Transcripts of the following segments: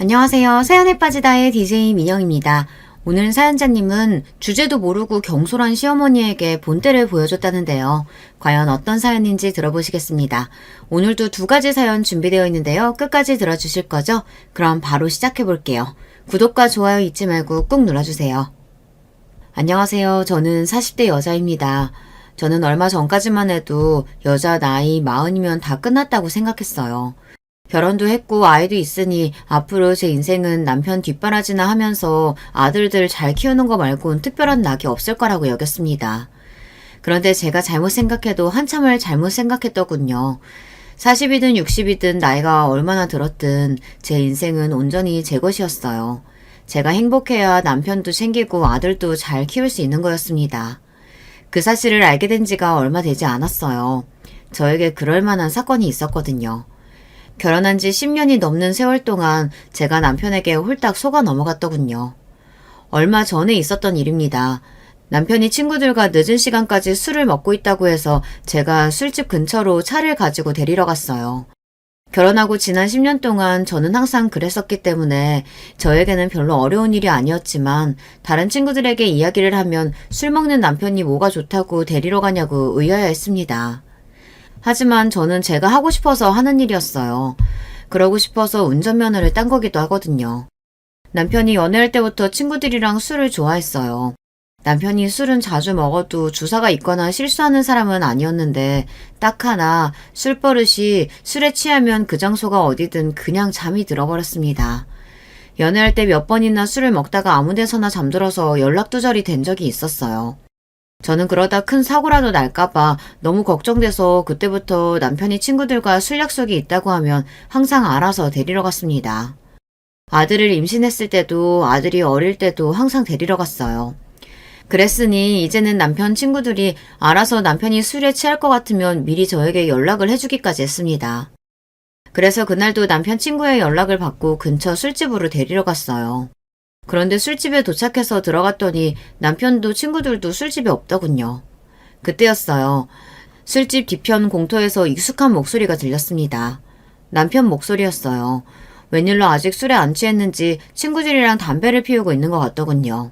안녕하세요. 사연에 빠지다의 DJ 민영입니다. 오늘 사연자님은 주제도 모르고 경솔한 시어머니에게 본때를 보여줬다는데요. 과연 어떤 사연인지 들어보시겠습니다. 오늘도 두 가지 사연 준비되어 있는데요. 끝까지 들어주실 거죠? 그럼 바로 시작해 볼게요. 구독과 좋아요 잊지 말고 꾹 눌러주세요. 안녕하세요. 저는 40대 여자입니다. 저는 얼마 전까지만 해도 여자 나이 40이면 다 끝났다고 생각했어요. 결혼도 했고 아이도 있으니 앞으로 제 인생은 남편 뒷바라지나 하면서 아들들 잘 키우는 거 말고는 특별한 낙이 없을 거라고 여겼습니다. 그런데 제가 잘못 생각해도 한참을 잘못 생각했더군요. 40이든 60이든 나이가 얼마나 들었든 제 인생은 온전히 제 것이었어요. 제가 행복해야 남편도 챙기고 아들도 잘 키울 수 있는 거였습니다. 그 사실을 알게 된 지가 얼마 되지 않았어요. 저에게 그럴 만한 사건이 있었거든요. 결혼한 지 10년이 넘는 세월 동안 제가 남편에게 홀딱 속아 넘어갔더군요. 얼마 전에 있었던 일입니다. 남편이 친구들과 늦은 시간까지 술을 먹고 있다고 해서 제가 술집 근처로 차를 가지고 데리러 갔어요. 결혼하고 지난 10년 동안 저는 항상 그랬었기 때문에 저에게는 별로 어려운 일이 아니었지만 다른 친구들에게 이야기를 하면 술 먹는 남편이 뭐가 좋다고 데리러 가냐고 의아해했습니다. 하지만 저는 제가 하고 싶어서 하는 일이었어요. 그러고 싶어서 운전면허를 딴 거기도 하거든요. 남편이 연애할 때부터 친구들이랑 술을 좋아했어요. 남편이 술은 자주 먹어도 주사가 있거나 실수하는 사람은 아니었는데 딱 하나 술버릇이 술에 취하면 그 장소가 어디든 그냥 잠이 들어버렸습니다. 연애할 때 몇 번이나 술을 먹다가 아무 데서나 잠들어서 연락두절이 된 적이 있었어요. 저는 그러다 큰 사고라도 날까봐 너무 걱정돼서 그때부터 남편이 친구들과 술 약속이 있다고 하면 항상 알아서 데리러 갔습니다. 아들을 임신했을 때도 아들이 어릴 때도 항상 데리러 갔어요. 그랬으니 이제는 남편 친구들이 알아서 남편이 술에 취할 것 같으면 미리 저에게 연락을 해주기까지 했습니다. 그래서 그날도 남편 친구의 연락을 받고 근처 술집으로 데리러 갔어요. 그런데 술집에 도착해서 들어갔더니 남편도 친구들도 술집에 없더군요. 그때였어요. 술집 뒤편 공터에서 익숙한 목소리가 들렸습니다. 남편 목소리였어요. 웬일로 아직 술에 안 취했는지 친구들이랑 담배를 피우고 있는 것 같더군요.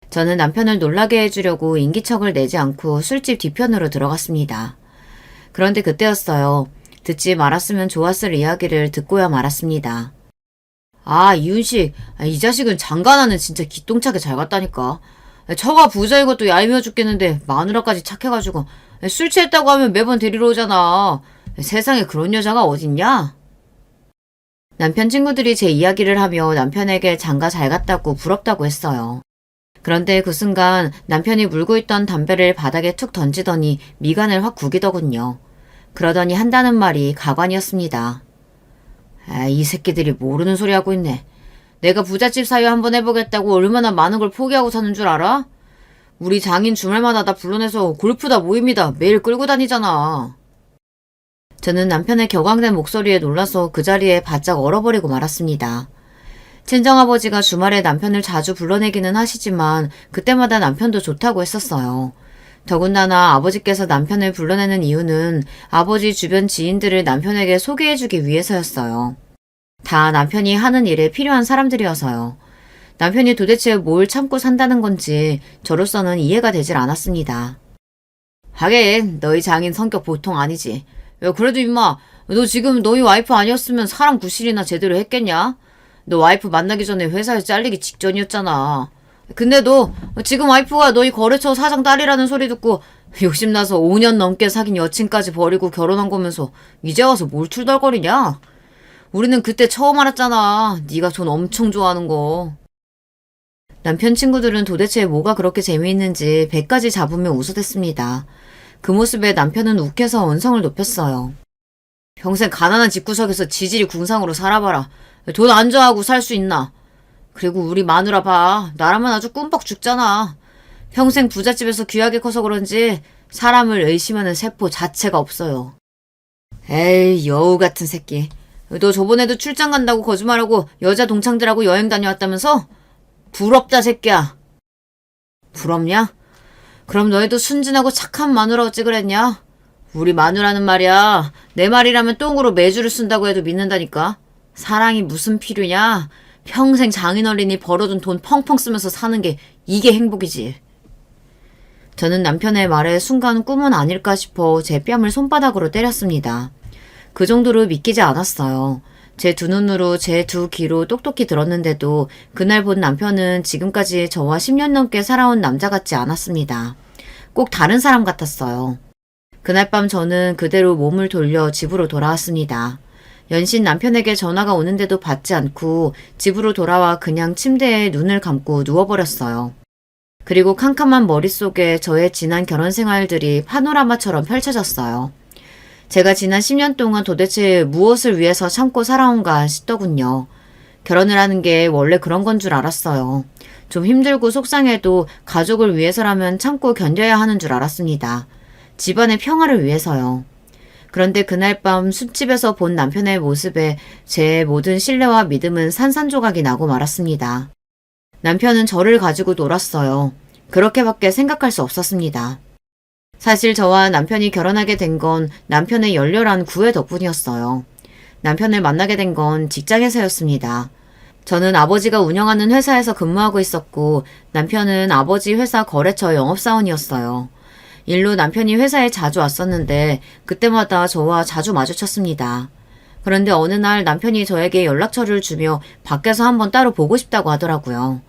저는 남편을 놀라게 해주려고 인기척을 내지 않고 술집 뒤편으로 들어갔습니다. 그런데 그때였어요. 듣지 말았으면 좋았을 이야기를 듣고야 말았습니다. 아, 이윤식, 이 자식은 장가나는 진짜 기똥차게 잘 갔다니까. 처가 부자인 것도 얄미워 죽겠는데 마누라까지 착해가지고 술 취했다고 하면 매번 데리러 오잖아. 세상에 그런 여자가 어딨냐? 남편 친구들이 제 이야기를 하며 남편에게 장가 잘 갔다고 부럽다고 했어요. 그런데 그 순간 남편이 물고 있던 담배를 바닥에 툭 던지더니 미간을 확 구기더군요. 그러더니 한다는 말이 가관이었습니다. 아, 이 새끼들이 모르는 소리 하고 있네. 내가 부잣집 사위 한번 해보겠다고 얼마나 많은 걸 포기하고 사는 줄 알아? 우리 장인 주말마다 다 불러내서 골프다 모입니다. 매일 끌고 다니잖아. 저는 남편의 격앙된 목소리에 놀라서 그 자리에 바짝 얼어버리고 말았습니다. 친정아버지가 주말에 남편을 자주 불러내기는 하시지만 그때마다 남편도 좋다고 했었어요. 더군다나 아버지께서 남편을 불러내는 이유는 아버지 주변 지인들을 남편에게 소개해주기 위해서였어요. 다 남편이 하는 일에 필요한 사람들이어서요. 남편이 도대체 뭘 참고 산다는 건지 저로서는 이해가 되질 않았습니다. 하긴 너희 장인 성격 보통 아니지. 야, 그래도 임마 너 지금 너희 와이프 아니었으면 사람 구실이나 제대로 했겠냐? 너 와이프 만나기 전에 회사에서 잘리기 직전이었잖아. 근데 너 지금 와이프가 너희 거래처 사장 딸이라는 소리 듣고 욕심나서 5년 넘게 사귄 여친까지 버리고 결혼한 거면서 이제 와서 뭘 툴덜거리냐? 우리는 그때 처음 알았잖아. 네가 돈 엄청 좋아하는 거. 남편 친구들은 도대체 뭐가 그렇게 재미있는지 배까지 잡으며 웃어댔습니다. 그 모습에 남편은 욱해서 언성을 높였어요. 평생 가난한 집구석에서 지질이 궁상으로 살아봐라. 돈 안 좋아하고 살 수 있나? 그리고 우리 마누라 봐. 나라면 아주 꿈뻑 죽잖아. 평생 부잣집에서 귀하게 커서 그런지 사람을 의심하는 세포 자체가 없어요. 에이, 여우 같은 새끼. 너 저번에도 출장 간다고 거짓말하고 여자 동창들하고 여행 다녀왔다면서? 부럽다, 새끼야. 부럽냐? 그럼 너희도 순진하고 착한 마누라 어찌 그랬냐? 우리 마누라는 말이야. 내 말이라면 똥으로 매주를 쓴다고 해도 믿는다니까. 사랑이 무슨 필요냐? 평생 장인어른이 벌어둔 돈 펑펑 쓰면서 사는 게 이게 행복이지. 저는 남편의 말에 순간 꿈은 아닐까 싶어 제 뺨을 손바닥으로 때렸습니다. 그 정도로 믿기지 않았어요. 제 두 눈으로 제 두 귀로 똑똑히 들었는데도 그날 본 남편은 지금까지 저와 10년 넘게 살아온 남자 같지 않았습니다. 꼭 다른 사람 같았어요. 그날 밤 저는 그대로 몸을 돌려 집으로 돌아왔습니다. 연신 남편에게 전화가 오는데도 받지 않고 집으로 돌아와 그냥 침대에 눈을 감고 누워버렸어요. 그리고 캄캄한 머릿속에 저의 지난 결혼 생활들이 파노라마처럼 펼쳐졌어요. 제가 지난 10년 동안 도대체 무엇을 위해서 참고 살아온가 싶더군요. 결혼을 하는 게 원래 그런 건 줄 알았어요. 좀 힘들고 속상해도 가족을 위해서라면 참고 견뎌야 하는 줄 알았습니다. 집안의 평화를 위해서요. 그런데 그날 밤 술집에서 본 남편의 모습에 제 모든 신뢰와 믿음은 산산조각이 나고 말았습니다. 남편은 저를 가지고 놀았어요. 그렇게밖에 생각할 수 없었습니다. 사실 저와 남편이 결혼하게 된 건 남편의 열렬한 구애 덕분이었어요. 남편을 만나게 된 건 직장에서였습니다. 저는 아버지가 운영하는 회사에서 근무하고 있었고 남편은 아버지 회사 거래처 영업사원이었어요. 일로 남편이 회사에 자주 왔었는데 그때마다 저와 자주 마주쳤습니다. 그런데 어느 날 남편이 저에게 연락처를 주며 밖에서 한번 따로 보고 싶다고 하더라고요.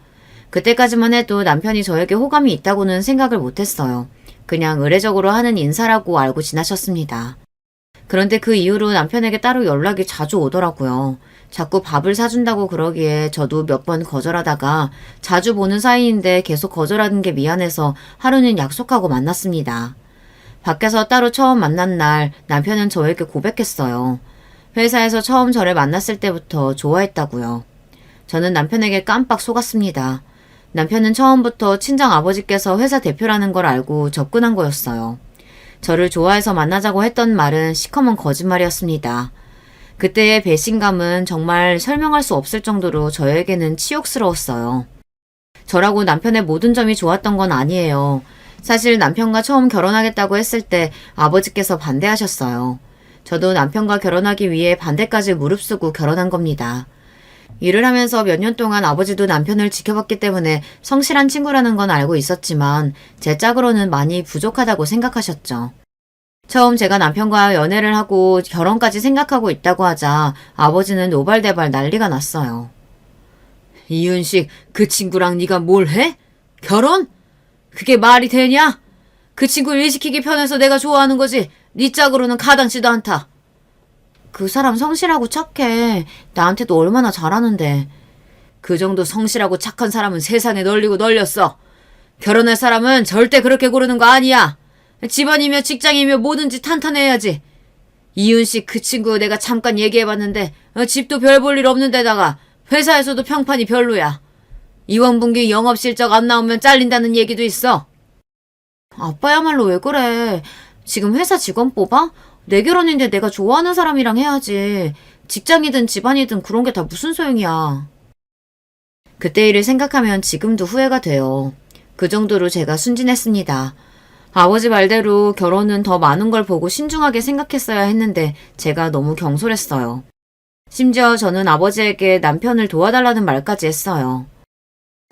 그때까지만 해도 남편이 저에게 호감이 있다고는 생각을 못했어요. 그냥 의례적으로 하는 인사라고 알고 지나쳤습니다. 그런데 그 이후로 남편에게 따로 연락이 자주 오더라고요. 자꾸 밥을 사준다고 그러기에 저도 몇 번 거절하다가 자주 보는 사이인데 계속 거절하는 게 미안해서 하루는 약속하고 만났습니다. 밖에서 따로 처음 만난 날 남편은 저에게 고백했어요. 회사에서 처음 저를 만났을 때부터 좋아했다고요. 저는 남편에게 깜빡 속았습니다. 남편은 처음부터 친정 아버지께서 회사 대표라는 걸 알고 접근한 거였어요. 저를 좋아해서 만나자고 했던 말은 시커먼 거짓말이었습니다. 그때의 배신감은 정말 설명할 수 없을 정도로 저에게는 치욕스러웠어요. 저라고 남편의 모든 점이 좋았던 건 아니에요. 사실 남편과 처음 결혼하겠다고 했을 때 아버지께서 반대하셨어요. 저도 남편과 결혼하기 위해 반대까지 무릅쓰고 결혼한 겁니다. 일을 하면서 몇 년 동안 아버지도 남편을 지켜봤기 때문에 성실한 친구라는 건 알고 있었지만 제 짝으로는 많이 부족하다고 생각하셨죠. 처음 제가 남편과 연애를 하고 결혼까지 생각하고 있다고 하자 아버지는 노발대발 난리가 났어요. 이윤식, 그 친구랑 네가 뭘 해? 결혼? 그게 말이 되냐? 그 친구 일 시키기 편해서 내가 좋아하는 거지. 네 짝으로는 가당치도 않다. 그 사람 성실하고 착해. 나한테도 얼마나 잘하는데. 그 정도 성실하고 착한 사람은 세상에 널리고 널렸어. 결혼할 사람은 절대 그렇게 고르는 거 아니야. 집안이며 직장이며 뭐든지 탄탄해야지. 이윤식 그 친구 내가 잠깐 얘기해봤는데 집도 별 볼 일 없는 데다가 회사에서도 평판이 별로야. 이번 분기 영업 실적 안 나오면 잘린다는 얘기도 있어. 아빠야말로 왜 그래. 지금 회사 직원 뽑아? 내 결혼인데 내가 좋아하는 사람이랑 해야지. 직장이든 집안이든 그런 게 다 무슨 소용이야. 그때 일을 생각하면 지금도 후회가 돼요. 그 정도로 제가 순진했습니다. 아버지 말대로 결혼은 더 많은 걸 보고 신중하게 생각했어야 했는데 제가 너무 경솔했어요. 심지어 저는 아버지에게 남편을 도와달라는 말까지 했어요.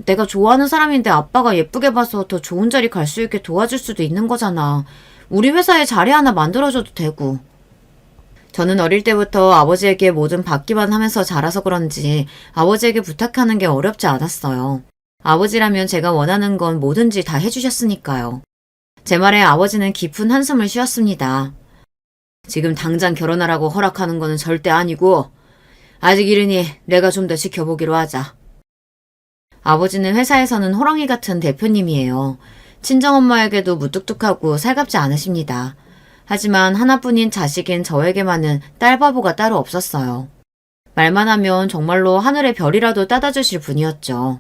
내가 좋아하는 사람인데 아빠가 예쁘게 봐서 더 좋은 자리 갈 수 있게 도와줄 수도 있는 거잖아. 우리 회사에 자리 하나 만들어줘도 되고. 저는 어릴 때부터 아버지에게 뭐든 받기만 하면서 자라서 그런지 아버지에게 부탁하는 게 어렵지 않았어요. 아버지라면 제가 원하는 건 뭐든지 다 해주셨으니까요. 제 말에 아버지는 깊은 한숨을 쉬었습니다. 지금 당장 결혼하라고 허락하는 거는 절대 아니고 아직 이르니 내가 좀 더 지켜보기로 하자. 아버지는 회사에서는 호랑이 같은 대표님이에요. 친정엄마에게도 무뚝뚝하고 살갑지 않으십니다. 하지만 하나뿐인 자식인 저에게만은 딸바보가 따로 없었어요. 말만 하면 정말로 하늘의 별이라도 따다 주실 분이었죠.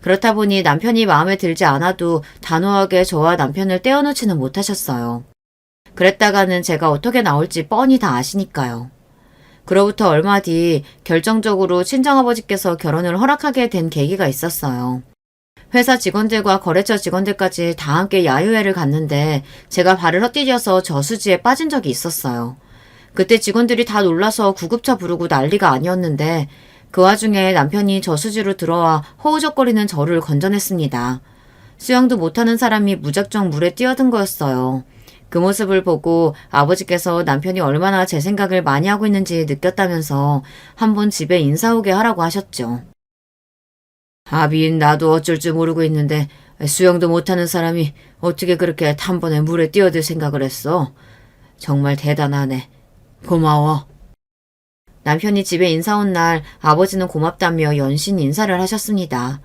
그렇다 보니 남편이 마음에 들지 않아도 단호하게 저와 남편을 떼어놓지는 못하셨어요. 그랬다가는 제가 어떻게 나올지 뻔히 다 아시니까요. 그로부터 얼마 뒤 결정적으로 친정아버지께서 결혼을 허락하게 된 계기가 있었어요. 회사 직원들과 거래처 직원들까지 다 함께 야유회를 갔는데 제가 발을 헛디뎌서 저수지에 빠진 적이 있었어요. 그때 직원들이 다 놀라서 구급차 부르고 난리가 아니었는데 그 와중에 남편이 저수지로 들어와 허우적거리는 저를 건져냈습니다. 수영도 못하는 사람이 무작정 물에 뛰어든 거였어요. 그 모습을 보고 아버지께서 남편이 얼마나 제 생각을 많이 하고 있는지 느꼈다면서 한번 집에 인사 오게 하라고 하셨죠. 아비인 나도 어쩔 줄 모르고 있는데 수영도 못하는 사람이 어떻게 그렇게 단번에 물에 뛰어들 생각을 했어? 정말 대단하네. 고마워. 남편이 집에 인사 온 날 아버지는 고맙다며 연신 인사를 하셨습니다.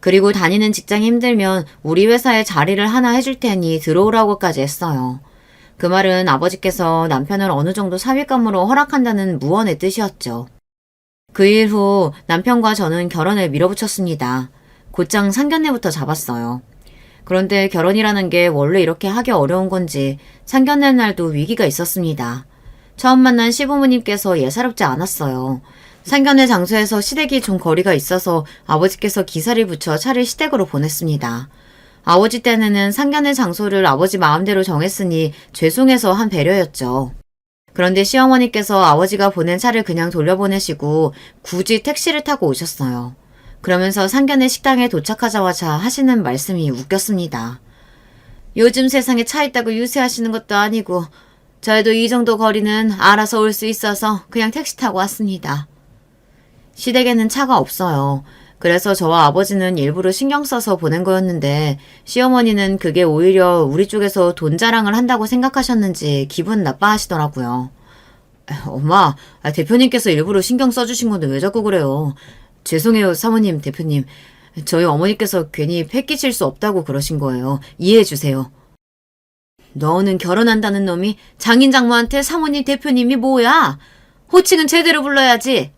그리고 다니는 직장이 힘들면 우리 회사에 자리를 하나 해줄 테니 들어오라고까지 했어요. 그 말은 아버지께서 남편을 어느 정도 사윗감으로 허락한다는 무언의 뜻이었죠. 그 일 후 남편과 저는 결혼을 밀어붙였습니다. 곧장 상견례부터 잡았어요. 그런데 결혼이라는 게 원래 이렇게 하기 어려운 건지 상견례 날도 위기가 있었습니다. 처음 만난 시부모님께서 예사롭지 않았어요. 상견례 장소에서 시댁이 좀 거리가 있어서 아버지께서 기사를 붙여 차를 시댁으로 보냈습니다. 아버지 때는 상견례 장소를 아버지 마음대로 정했으니 죄송해서 한 배려였죠. 그런데 시어머니께서 아버지가 보낸 차를 그냥 돌려보내시고 굳이 택시를 타고 오셨어요. 그러면서 상견례 식당에 도착하자마자 하시는 말씀이 웃겼습니다. 요즘 세상에 차 있다고 유세하시는 것도 아니고 저희도 이 정도 거리는 알아서 올 수 있어서 그냥 택시 타고 왔습니다. 시댁에는 차가 없어요. 그래서 저와 아버지는 일부러 신경 써서 보낸 거였는데 시어머니는 그게 오히려 우리 쪽에서 돈 자랑을 한다고 생각하셨는지 기분 나빠하시더라고요. 엄마, 대표님께서 일부러 신경 써주신 건데 왜 자꾸 그래요? 죄송해요, 사모님, 대표님. 저희 어머니께서 괜히 패 끼칠 수 없다고 그러신 거예요. 이해해 주세요. 너는 결혼한다는 놈이 장인 장모한테 사모님 대표님이 뭐야? 호칭은 제대로 불러야지.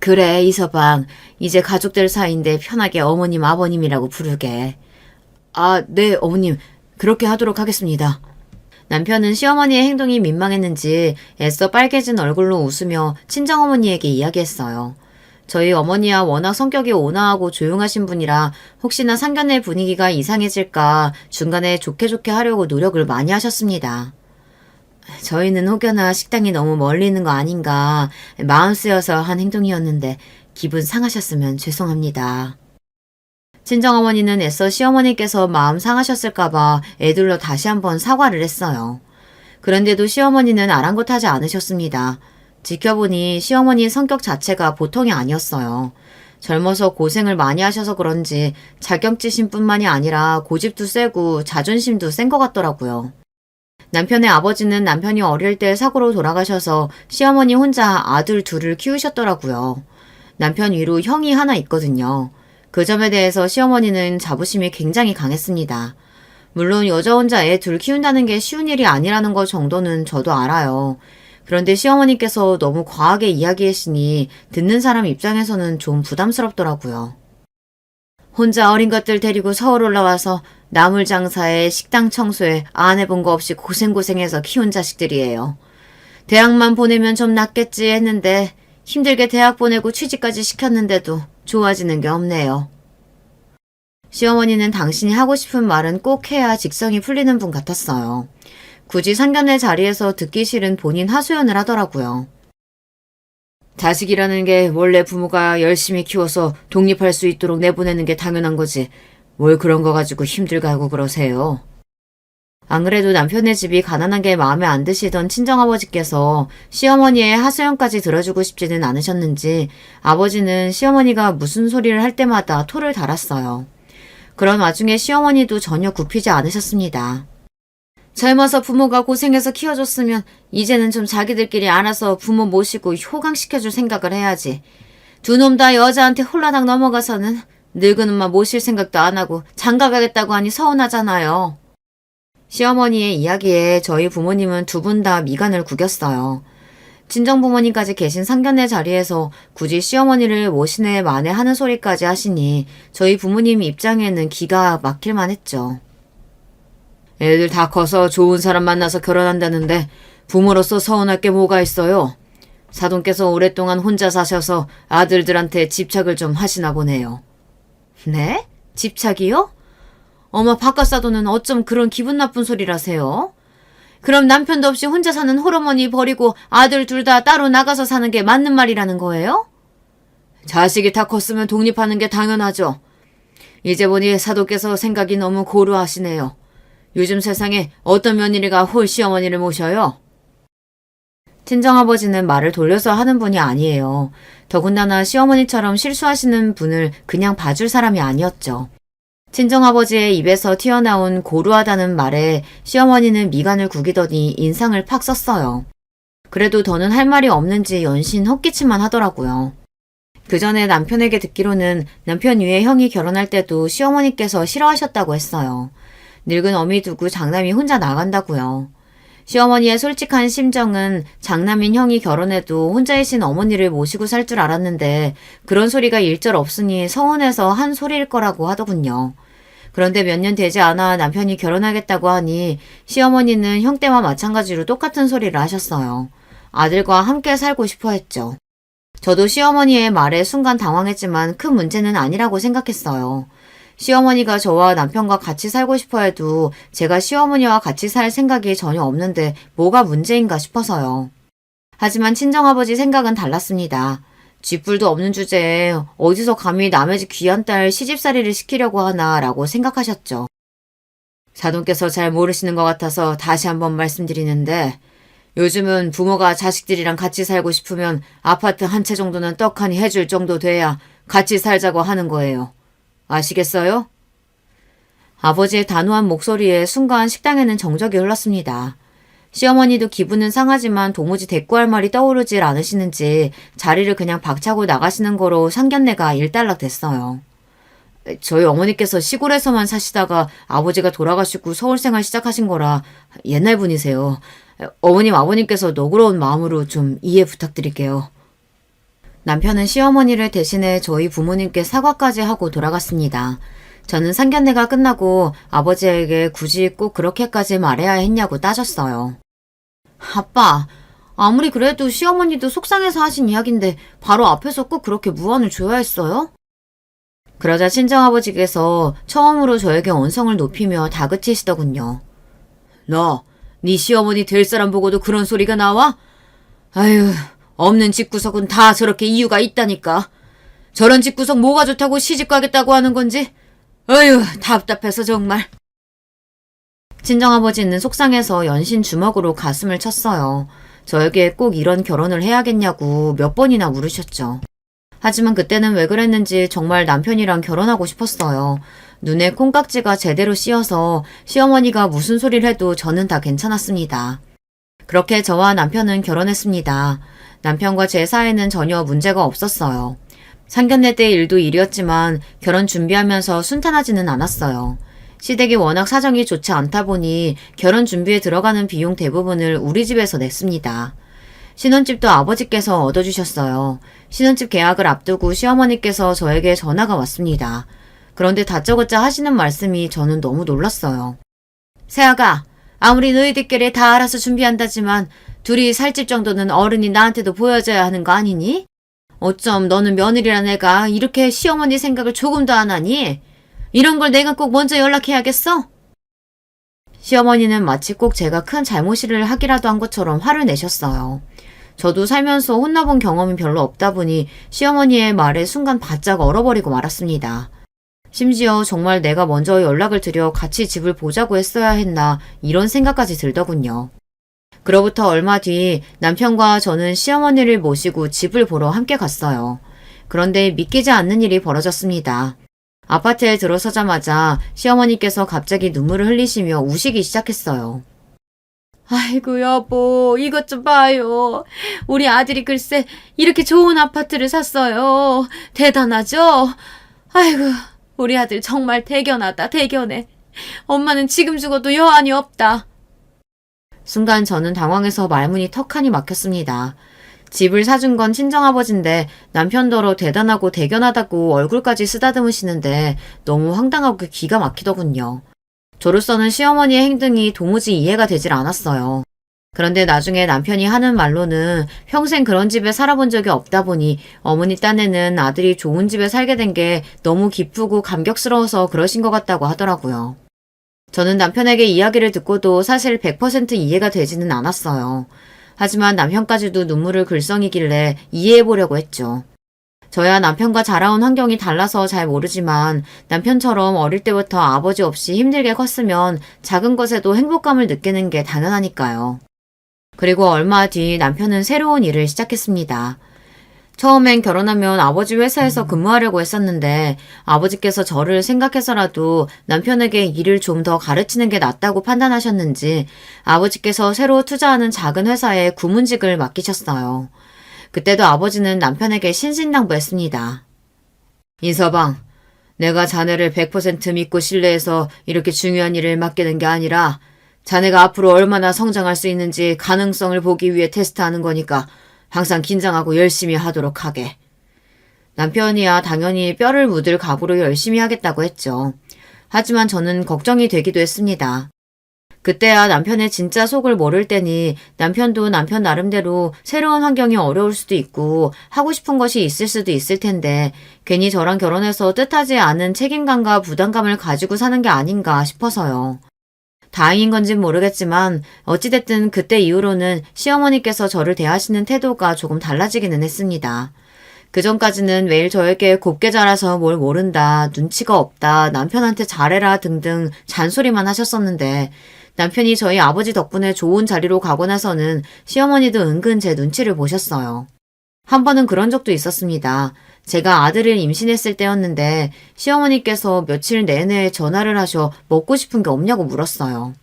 그래, 이서방. 이제 가족들 사이인데 편하게 어머님, 아버님이라고 부르게. 아, 네, 어머님. 그렇게 하도록 하겠습니다. 남편은 시어머니의 행동이 민망했는지 애써 빨개진 얼굴로 웃으며 친정어머니에게 이야기했어요. 저희 어머니야 워낙 성격이 온화하고 조용하신 분이라 혹시나 상견례 분위기가 이상해질까 중간에 좋게 좋게 하려고 노력을 많이 하셨습니다. 저희는 혹여나 식당이 너무 멀리 있는 거 아닌가 마음 쓰여서 한 행동이었는데 기분 상하셨으면 죄송합니다. 친정어머니는 애써 시어머니께서 마음 상하셨을까봐 애들로 다시 한번 사과를 했어요. 그런데도 시어머니는 아랑곳하지 않으셨습니다. 지켜보니 시어머니 성격 자체가 보통이 아니었어요. 젊어서 고생을 많이 하셔서 그런지 자격지심 뿐만이 아니라 고집도 세고 자존심도 센 것 같더라고요. 남편의 아버지는 남편이 어릴 때 사고로 돌아가셔서 시어머니 혼자 아들 둘을 키우셨더라고요. 남편 위로 형이 하나 있거든요. 그 점에 대해서 시어머니는 자부심이 굉장히 강했습니다. 물론 여자 혼자 애 둘 키운다는 게 쉬운 일이 아니라는 것 정도는 저도 알아요. 그런데 시어머니께서 너무 과하게 이야기하시니 듣는 사람 입장에서는 좀 부담스럽더라고요. 혼자 어린 것들 데리고 서울 올라와서 나물 장사에 식당 청소에 안 해본 거 없이 고생고생해서 키운 자식들이에요. 대학만 보내면 좀 낫겠지 했는데 힘들게 대학 보내고 취직까지 시켰는데도 좋아지는 게 없네요. 시어머니는 당신이 하고 싶은 말은 꼭 해야 직성이 풀리는 분 같았어요. 굳이 상견례 자리에서 듣기 싫은 본인 하소연을 하더라고요. 자식이라는 게 원래 부모가 열심히 키워서 독립할 수 있도록 내보내는 게 당연한 거지. 뭘 그런 거 가지고 힘들게 하고 그러세요. 안 그래도 남편의 집이 가난한 게 마음에 안 드시던 친정아버지께서 시어머니의 하소연까지 들어주고 싶지는 않으셨는지 아버지는 시어머니가 무슨 소리를 할 때마다 토를 달았어요. 그런 와중에 시어머니도 전혀 굽히지 않으셨습니다. 젊어서 부모가 고생해서 키워줬으면 이제는 좀 자기들끼리 알아서 부모 모시고 효강시켜줄 생각을 해야지. 두 놈 다 여자한테 홀라당 넘어가서는 늙은 엄마 모실 생각도 안 하고 장가가겠다고 하니 서운하잖아요. 시어머니의 이야기에 저희 부모님은 두 분 다 미간을 구겼어요. 친정부모님까지 계신 상견례 자리에서 굳이 시어머니를 모시네 마네 하는 소리까지 하시니 저희 부모님 입장에는 기가 막힐만 했죠. 애들 다 커서 좋은 사람 만나서 결혼한다는데 부모로서 서운할 게 뭐가 있어요. 사돈께서 오랫동안 혼자 사셔서 아들들한테 집착을 좀 하시나 보네요. 네? 집착이요? 어머 바깥 사돈은 어쩜 그런 기분 나쁜 소리라세요? 그럼 남편도 없이 혼자 사는 홀어머니 버리고 아들 둘 다 따로 나가서 사는 게 맞는 말이라는 거예요? 자식이 다 컸으면 독립하는 게 당연하죠. 이제 보니 사도께서 생각이 너무 고루하시네요. 요즘 세상에 어떤 며느리가 홀 시어머니를 모셔요? 친정아버지는 말을 돌려서 하는 분이 아니에요. 더군다나 시어머니처럼 실수하시는 분을 그냥 봐줄 사람이 아니었죠. 친정아버지의 입에서 튀어나온 고루하다는 말에 시어머니는 미간을 구기더니 인상을 팍 썼어요. 그래도 더는 할 말이 없는지 연신 헛기침만 하더라고요. 그 전에 남편에게 듣기로는 남편 위에 형이 결혼할 때도 시어머니께서 싫어하셨다고 했어요. 늙은 어미 두고 장남이 혼자 나간다고요. 시어머니의 솔직한 심정은 장남인 형이 결혼해도 혼자이신 어머니를 모시고 살 줄 알았는데 그런 소리가 일절 없으니 서운해서 한 소리일 거라고 하더군요. 그런데 몇 년 되지 않아 남편이 결혼하겠다고 하니 시어머니는 형 때와 마찬가지로 똑같은 소리를 하셨어요. 아들과 함께 살고 싶어 했죠. 저도 시어머니의 말에 순간 당황했지만 큰 문제는 아니라고 생각했어요. 시어머니가 저와 남편과 같이 살고 싶어 해도 제가 시어머니와 같이 살 생각이 전혀 없는데 뭐가 문제인가 싶어서요. 하지만 친정아버지 생각은 달랐습니다. 쥐뿔도 없는 주제에 어디서 감히 남의 집 귀한 딸 시집살이를 시키려고 하나라고 생각하셨죠. 사돈께서 잘 모르시는 것 같아서 다시 한번 말씀드리는데 요즘은 부모가 자식들이랑 같이 살고 싶으면 아파트 한 채 정도는 떡하니 해줄 정도 돼야 같이 살자고 하는 거예요. 아시겠어요? 아버지의 단호한 목소리에 순간 식당에는 정적이 흘렀습니다. 시어머니도 기분은 상하지만 도무지 대꾸할 말이 떠오르질 않으시는지 자리를 그냥 박차고 나가시는 거로 상견례가 일단락됐어요. 저희 어머니께서 시골에서만 사시다가 아버지가 돌아가시고 서울 생활 시작하신 거라 옛날 분이세요. 어머님 아버님께서 너그러운 마음으로 좀 이해 부탁드릴게요. 남편은 시어머니를 대신해 저희 부모님께 사과까지 하고 돌아갔습니다. 저는 상견례가 끝나고 아버지에게 굳이 꼭 그렇게까지 말해야 했냐고 따졌어요. 아빠, 아무리 그래도 시어머니도 속상해서 하신 이야기인데 바로 앞에서 꼭 그렇게 무안을 줘야 했어요? 그러자 친정아버지께서 처음으로 저에게 언성을 높이며 다그치시더군요. 너, 네 시어머니 될 사람 보고도 그런 소리가 나와? 아유, 없는 집구석은 다 저렇게 이유가 있다니까. 저런 집구석 뭐가 좋다고 시집 가겠다고 하는 건지. 아유, 답답해서 정말. 친정아버지는 속상해서 연신 주먹으로 가슴을 쳤어요. 저에게 꼭 이런 결혼을 해야겠냐고 몇 번이나 물으셨죠. 하지만 그때는 왜 그랬는지 정말 남편이랑 결혼하고 싶었어요. 눈에 콩깍지가 제대로 씌어서 시어머니가 무슨 소리를 해도 저는 다 괜찮았습니다. 그렇게 저와 남편은 결혼했습니다. 남편과 제 사이는 전혀 문제가 없었어요. 상견례 때 일도 일이었지만 결혼 준비하면서 순탄하지는 않았어요. 시댁이 워낙 사정이 좋지 않다 보니 결혼 준비에 들어가는 비용 대부분을 우리 집에서 냈습니다. 신혼집도 아버지께서 얻어주셨어요. 신혼집 계약을 앞두고 시어머니께서 저에게 전화가 왔습니다. 그런데 다짜고짜 하시는 말씀이 저는 너무 놀랐어요. 새아가, 아무리 너희들끼리 다 알아서 준비한다지만 둘이 살 집 정도는 어른이 나한테도 보여줘야 하는 거 아니니? 어쩜 너는 며느리란 애가 이렇게 시어머니 생각을 조금도 안 하니? 이런 걸 내가 꼭 먼저 연락해야겠어? 시어머니는 마치 꼭 제가 큰 잘못을 하기라도 한 것처럼 화를 내셨어요. 저도 살면서 혼나본 경험이 별로 없다 보니 시어머니의 말에 순간 바짝 얼어버리고 말았습니다. 심지어 정말 내가 먼저 연락을 드려 같이 집을 보자고 했어야 했나 이런 생각까지 들더군요. 그로부터 얼마 뒤 남편과 저는 시어머니를 모시고 집을 보러 함께 갔어요. 그런데 믿기지 않는 일이 벌어졌습니다. 아파트에 들어서자마자 시어머니께서 갑자기 눈물을 흘리시며 우시기 시작했어요. 아이고 여보, 이것 좀 봐요. 우리 아들이 글쎄 이렇게 좋은 아파트를 샀어요. 대단하죠? 아이고, 우리 아들 정말 대견하다, 대견해. 엄마는 지금 죽어도 여한이 없다. 순간 저는 당황해서 말문이 턱하니 막혔습니다. 집을 사준 건 친정아버지인데 남편더러 대단하고 대견하다고 얼굴까지 쓰다듬으시는데 너무 황당하고 기가 막히더군요. 저로서는 시어머니의 행동이 도무지 이해가 되질 않았어요. 그런데 나중에 남편이 하는 말로는 평생 그런 집에 살아본 적이 없다 보니 어머니 딴에는 아들이 좋은 집에 살게 된 게 너무 기쁘고 감격스러워서 그러신 것 같다고 하더라고요. 저는 남편에게 이야기를 듣고도 사실 100% 이해가 되지는 않았어요. 하지만 남편까지도 눈물을 글썽이길래 이해해보려고 했죠. 저야 남편과 자라온 환경이 달라서 잘 모르지만 남편처럼 어릴 때부터 아버지 없이 힘들게 컸으면 작은 것에도 행복감을 느끼는 게 당연하니까요. 그리고 얼마 뒤 남편은 새로운 일을 시작했습니다. 처음엔 결혼하면 아버지 회사에서 근무하려고 했었는데 아버지께서 저를 생각해서라도 남편에게 일을 좀 더 가르치는 게 낫다고 판단하셨는지 아버지께서 새로 투자하는 작은 회사에 구문직을 맡기셨어요. 그때도 아버지는 남편에게 신신당부했습니다. 이서방, 내가 자네를 100% 믿고 신뢰해서 이렇게 중요한 일을 맡기는 게 아니라 자네가 앞으로 얼마나 성장할 수 있는지 가능성을 보기 위해 테스트하는 거니까 항상 긴장하고 열심히 하도록 하게. 남편이야 당연히 뼈를 묻을 각오로 열심히 하겠다고 했죠. 하지만 저는 걱정이 되기도 했습니다. 그때야 남편의 진짜 속을 모를 때니 남편도 남편 나름대로 새로운 환경이 어려울 수도 있고 하고 싶은 것이 있을 수도 있을 텐데 괜히 저랑 결혼해서 뜻하지 않은 책임감과 부담감을 가지고 사는 게 아닌가 싶어서요. 다행인 건진 모르겠지만 어찌됐든 그때 이후로는 시어머니께서 저를 대하시는 태도가 조금 달라지기는 했습니다. 그전까지는 매일 저에게 곱게 자라서 뭘 모른다, 눈치가 없다, 남편한테 잘해라 등등 잔소리만 하셨었는데 남편이 저희 아버지 덕분에 좋은 자리로 가고 나서는 시어머니도 은근 제 눈치를 보셨어요. 한 번은 그런 적도 있었습니다. 제가 아들을 임신했을 때였는데 시어머니께서 며칠 내내 전화를 하셔 먹고 싶은 게 없냐고 물었어요.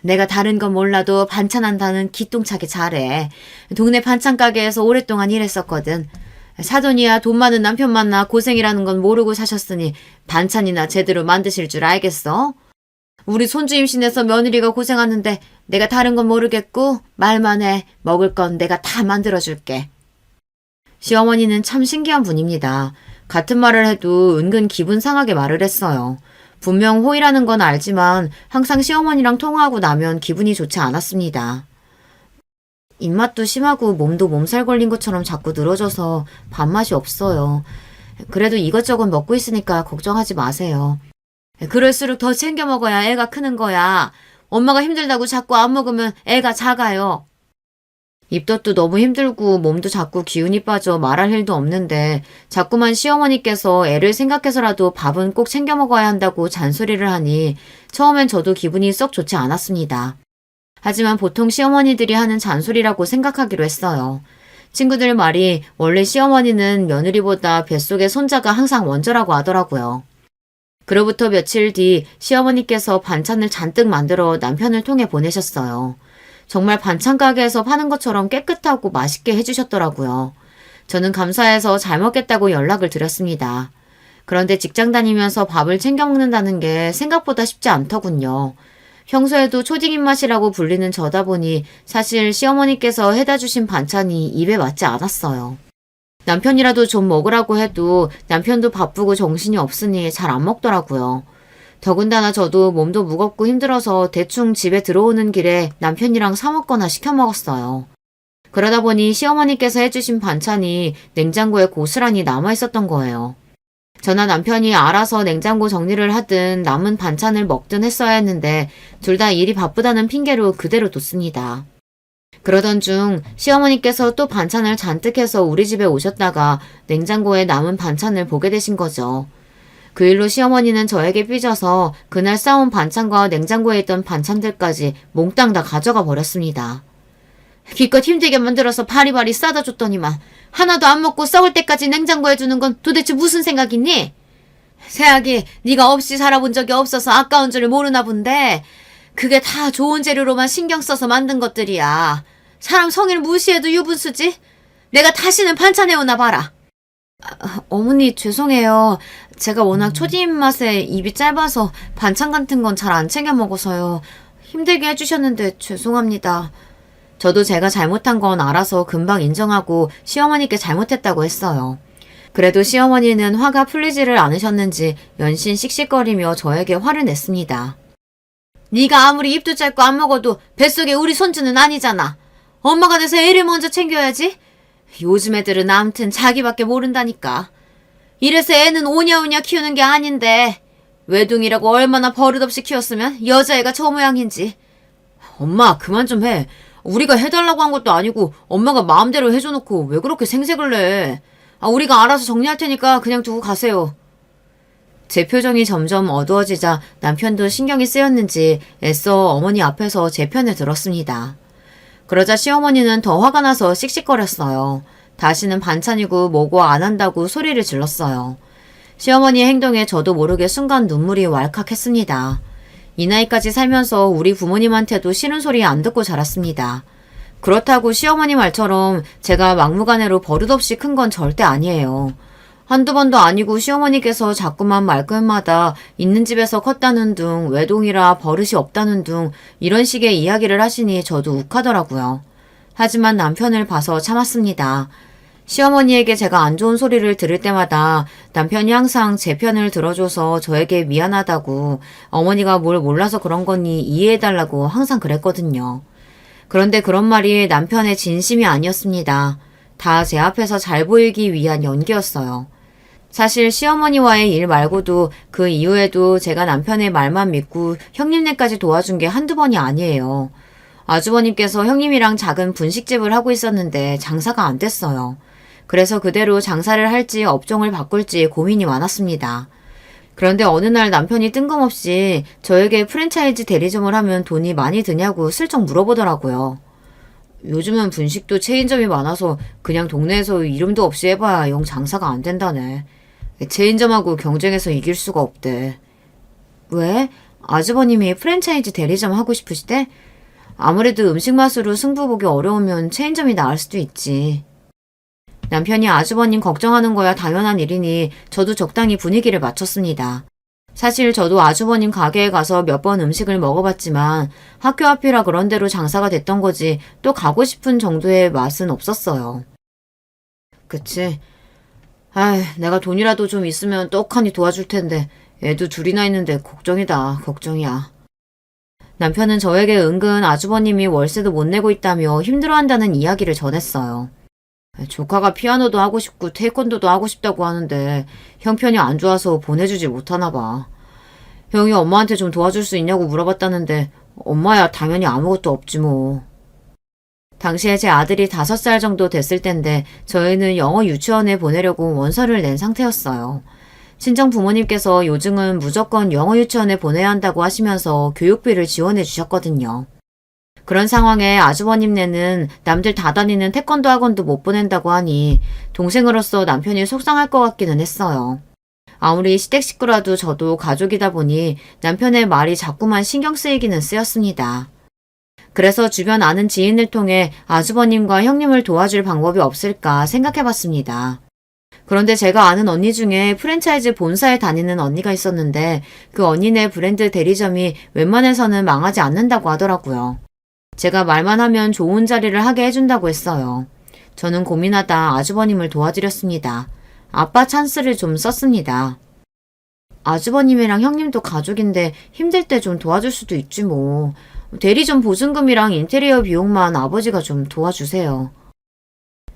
내가 다른 건 몰라도 반찬한다는 기똥차게 잘해. 동네 반찬 가게에서 오랫동안 일했었거든. 사돈이야 돈 많은 남편 만나 고생이라는 건 모르고 사셨으니 반찬이나 제대로 만드실 줄 알겠어? 우리 손주 임신해서 며느리가 고생하는데 내가 다른 건 모르겠고 말만 해. 먹을 건 내가 다 만들어줄게. 시어머니는 참 신기한 분입니다. 같은 말을 해도 은근 기분 상하게 말을 했어요. 분명 호의라는 건 알지만 항상 시어머니랑 통화하고 나면 기분이 좋지 않았습니다. 입맛도 심하고 몸도 몸살 걸린 것처럼 자꾸 늘어져서 밥맛이 없어요. 그래도 이것저것 먹고 있으니까 걱정하지 마세요. 그럴수록 더 챙겨 먹어야 애가 크는 거야. 엄마가 힘들다고 자꾸 안 먹으면 애가 작아요. 입덧도 너무 힘들고 몸도 자꾸 기운이 빠져 말할 일도 없는데 자꾸만 시어머니께서 애를 생각해서라도 밥은 꼭 챙겨 먹어야 한다고 잔소리를 하니 처음엔 저도 기분이 썩 좋지 않았습니다. 하지만 보통 시어머니들이 하는 잔소리라고 생각하기로 했어요. 친구들 말이 원래 시어머니는 며느리보다 뱃속의 손자가 항상 먼저라고 하더라고요. 그로부터 며칠 뒤 시어머니께서 반찬을 잔뜩 만들어 남편을 통해 보내셨어요. 정말 반찬 가게에서 파는 것처럼 깨끗하고 맛있게 해주셨더라고요. 저는 감사해서 잘 먹겠다고 연락을 드렸습니다. 그런데 직장 다니면서 밥을 챙겨 먹는다는 게 생각보다 쉽지 않더군요. 평소에도 초딩 입맛이라고 불리는 저다 보니 사실 시어머니께서 해다 주신 반찬이 입에 맞지 않았어요. 남편이라도 좀 먹으라고 해도 남편도 바쁘고 정신이 없으니 잘 안 먹더라고요. 더군다나 저도 몸도 무겁고 힘들어서 대충 집에 들어오는 길에 남편이랑 사 먹거나 시켜 먹었어요. 그러다 보니 시어머니께서 해주신 반찬이 냉장고에 고스란히 남아있었던 거예요. 저나 남편이 알아서 냉장고 정리를 하든 남은 반찬을 먹든 했어야 했는데 둘 다 일이 바쁘다는 핑계로 그대로 뒀습니다. 그러던 중 시어머니께서 또 반찬을 잔뜩 해서 우리 집에 오셨다가 냉장고에 남은 반찬을 보게 되신 거죠. 그 일로 시어머니는 저에게 삐져서 그날 싸온 반찬과 냉장고에 있던 반찬들까지 몽땅 다 가져가 버렸습니다. 기껏 힘들게 만들어서 바리바리 싸다 줬더니만 하나도 안 먹고 썩을 때까지 냉장고에 두는 건 도대체 무슨 생각이니? 새아기, 네가 없이 살아본 적이 없어서 아까운 줄을 모르나 본데 그게 다 좋은 재료로만 신경 써서 만든 것들이야. 사람 성일 무시해도 유분수지? 내가 다시는 반찬해오나 봐라. 어머니 죄송해요. 제가 워낙 초딩 입맛에 입이 짧아서 반찬 같은 건 잘 안 챙겨 먹어서요. 힘들게 해주셨는데 죄송합니다. 저도 제가 잘못한 건 알아서 금방 인정하고 시어머니께 잘못했다고 했어요. 그래도 시어머니는 화가 풀리지를 않으셨는지 연신 씩씩거리며 저에게 화를 냈습니다. 네가 아무리 입도 짧고 안 먹어도 뱃속에 우리 손주는 아니잖아. 엄마가 돼서 애를 먼저 챙겨야지. 요즘 애들은 아무튼 자기밖에 모른다니까. 이래서 애는 오냐오냐 키우는 게 아닌데 외둥이라고 얼마나 버릇없이 키웠으면 여자애가 저 모양인지. 엄마, 그만 좀 해. 우리가 해달라고 한 것도 아니고 엄마가 마음대로 해줘놓고 왜 그렇게 생색을 내. 우리가 알아서 정리할 테니까 그냥 두고 가세요. 제 표정이 점점 어두워지자 남편도 신경이 쓰였는지 애써 어머니 앞에서 제 편을 들었습니다. 그러자 시어머니는 더 화가 나서 씩씩거렸어요. 다시는 반찬이고 뭐고 안 한다고 소리를 질렀어요. 시어머니의 행동에 저도 모르게 순간 눈물이 왈칵했습니다. 이 나이까지 살면서 우리 부모님한테도 싫은 소리 안 듣고 자랐습니다. 그렇다고 시어머니 말처럼 제가 막무가내로 버릇없이 큰 건 절대 아니에요. 한두 번도 아니고 시어머니께서 자꾸만 말끝마다 있는 집에서 컸다는 둥, 외동이라 버릇이 없다는 둥 이런 식의 이야기를 하시니 저도 욱하더라고요. 하지만 남편을 봐서 참았습니다. 시어머니에게 제가 안 좋은 소리를 들을 때마다 남편이 항상 제 편을 들어줘서 저에게 미안하다고 어머니가 뭘 몰라서 그런 거니 이해해달라고 항상 그랬거든요. 그런데 그런 말이 남편의 진심이 아니었습니다. 다 제 앞에서 잘 보이기 위한 연기였어요. 사실 시어머니와의 일 말고도 그 이후에도 제가 남편의 말만 믿고 형님네까지 도와준 게 한두 번이 아니에요. 아주버님께서 형님이랑 작은 분식집을 하고 있었는데 장사가 안 됐어요. 그래서 그대로 장사를 할지 업종을 바꿀지 고민이 많았습니다. 그런데 어느 날 남편이 뜬금없이 저에게 프랜차이즈 대리점을 하면 돈이 많이 드냐고 슬쩍 물어보더라고요. 요즘은 분식도 체인점이 많아서 그냥 동네에서 이름도 없이 해봐야 영 장사가 안 된다네. 체인점하고 경쟁해서 이길 수가 없대. 왜? 아주버님이 프랜차이즈 대리점 하고 싶으시대? 아무래도 음식 맛으로 승부 보기 어려우면 체인점이 나을 수도 있지. 남편이 아주버님 걱정하는 거야 당연한 일이니 저도 적당히 분위기를 맞췄습니다. 사실 저도 아주버님 가게에 가서 몇 번 음식을 먹어봤지만 학교 앞이라 그런 데로 장사가 됐던 거지 또 가고 싶은 정도의 맛은 없었어요. 그치? 내가 돈이라도 좀 있으면 떡하니 도와줄 텐데 애도 둘이나 있는데 걱정이다, 걱정이야. 남편은 저에게 은근 아주버님이 월세도 못 내고 있다며 힘들어한다는 이야기를 전했어요. 조카가 피아노도 하고 싶고 태권도도 하고 싶다고 하는데 형편이 안 좋아서 보내주질 못하나 봐. 형이 엄마한테 좀 도와줄 수 있냐고 물어봤다는데 엄마야 당연히 아무것도 없지 뭐. 당시에 제 아들이 5살 정도 됐을 텐데 저희는 영어 유치원에 보내려고 원서를 낸 상태였어요. 친정 부모님께서 요즘은 무조건 영어 유치원에 보내야 한다고 하시면서 교육비를 지원해 주셨거든요. 그런 상황에 아주버님네는 남들 다 다니는 태권도 학원도 못 보낸다고 하니 동생으로서 남편이 속상할 것 같기는 했어요. 아무리 시댁 식구라도 저도 가족이다 보니 남편의 말이 자꾸만 신경 쓰이기는 쓰였습니다. 그래서 주변 아는 지인을 통해 아주버님과 형님을 도와줄 방법이 없을까 생각해봤습니다. 그런데 제가 아는 언니 중에 프랜차이즈 본사에 다니는 언니가 있었는데 그 언니네 브랜드 대리점이 웬만해서는 망하지 않는다고 하더라고요. 제가 말만 하면 좋은 자리를 하게 해준다고 했어요. 저는 고민하다 아주버님을 도와드렸습니다. 아빠 찬스를 좀 썼습니다. 아주버님이랑 형님도 가족인데 힘들 때 좀 도와줄 수도 있지 뭐. 대리점 보증금이랑 인테리어 비용만 아버지가 좀 도와주세요.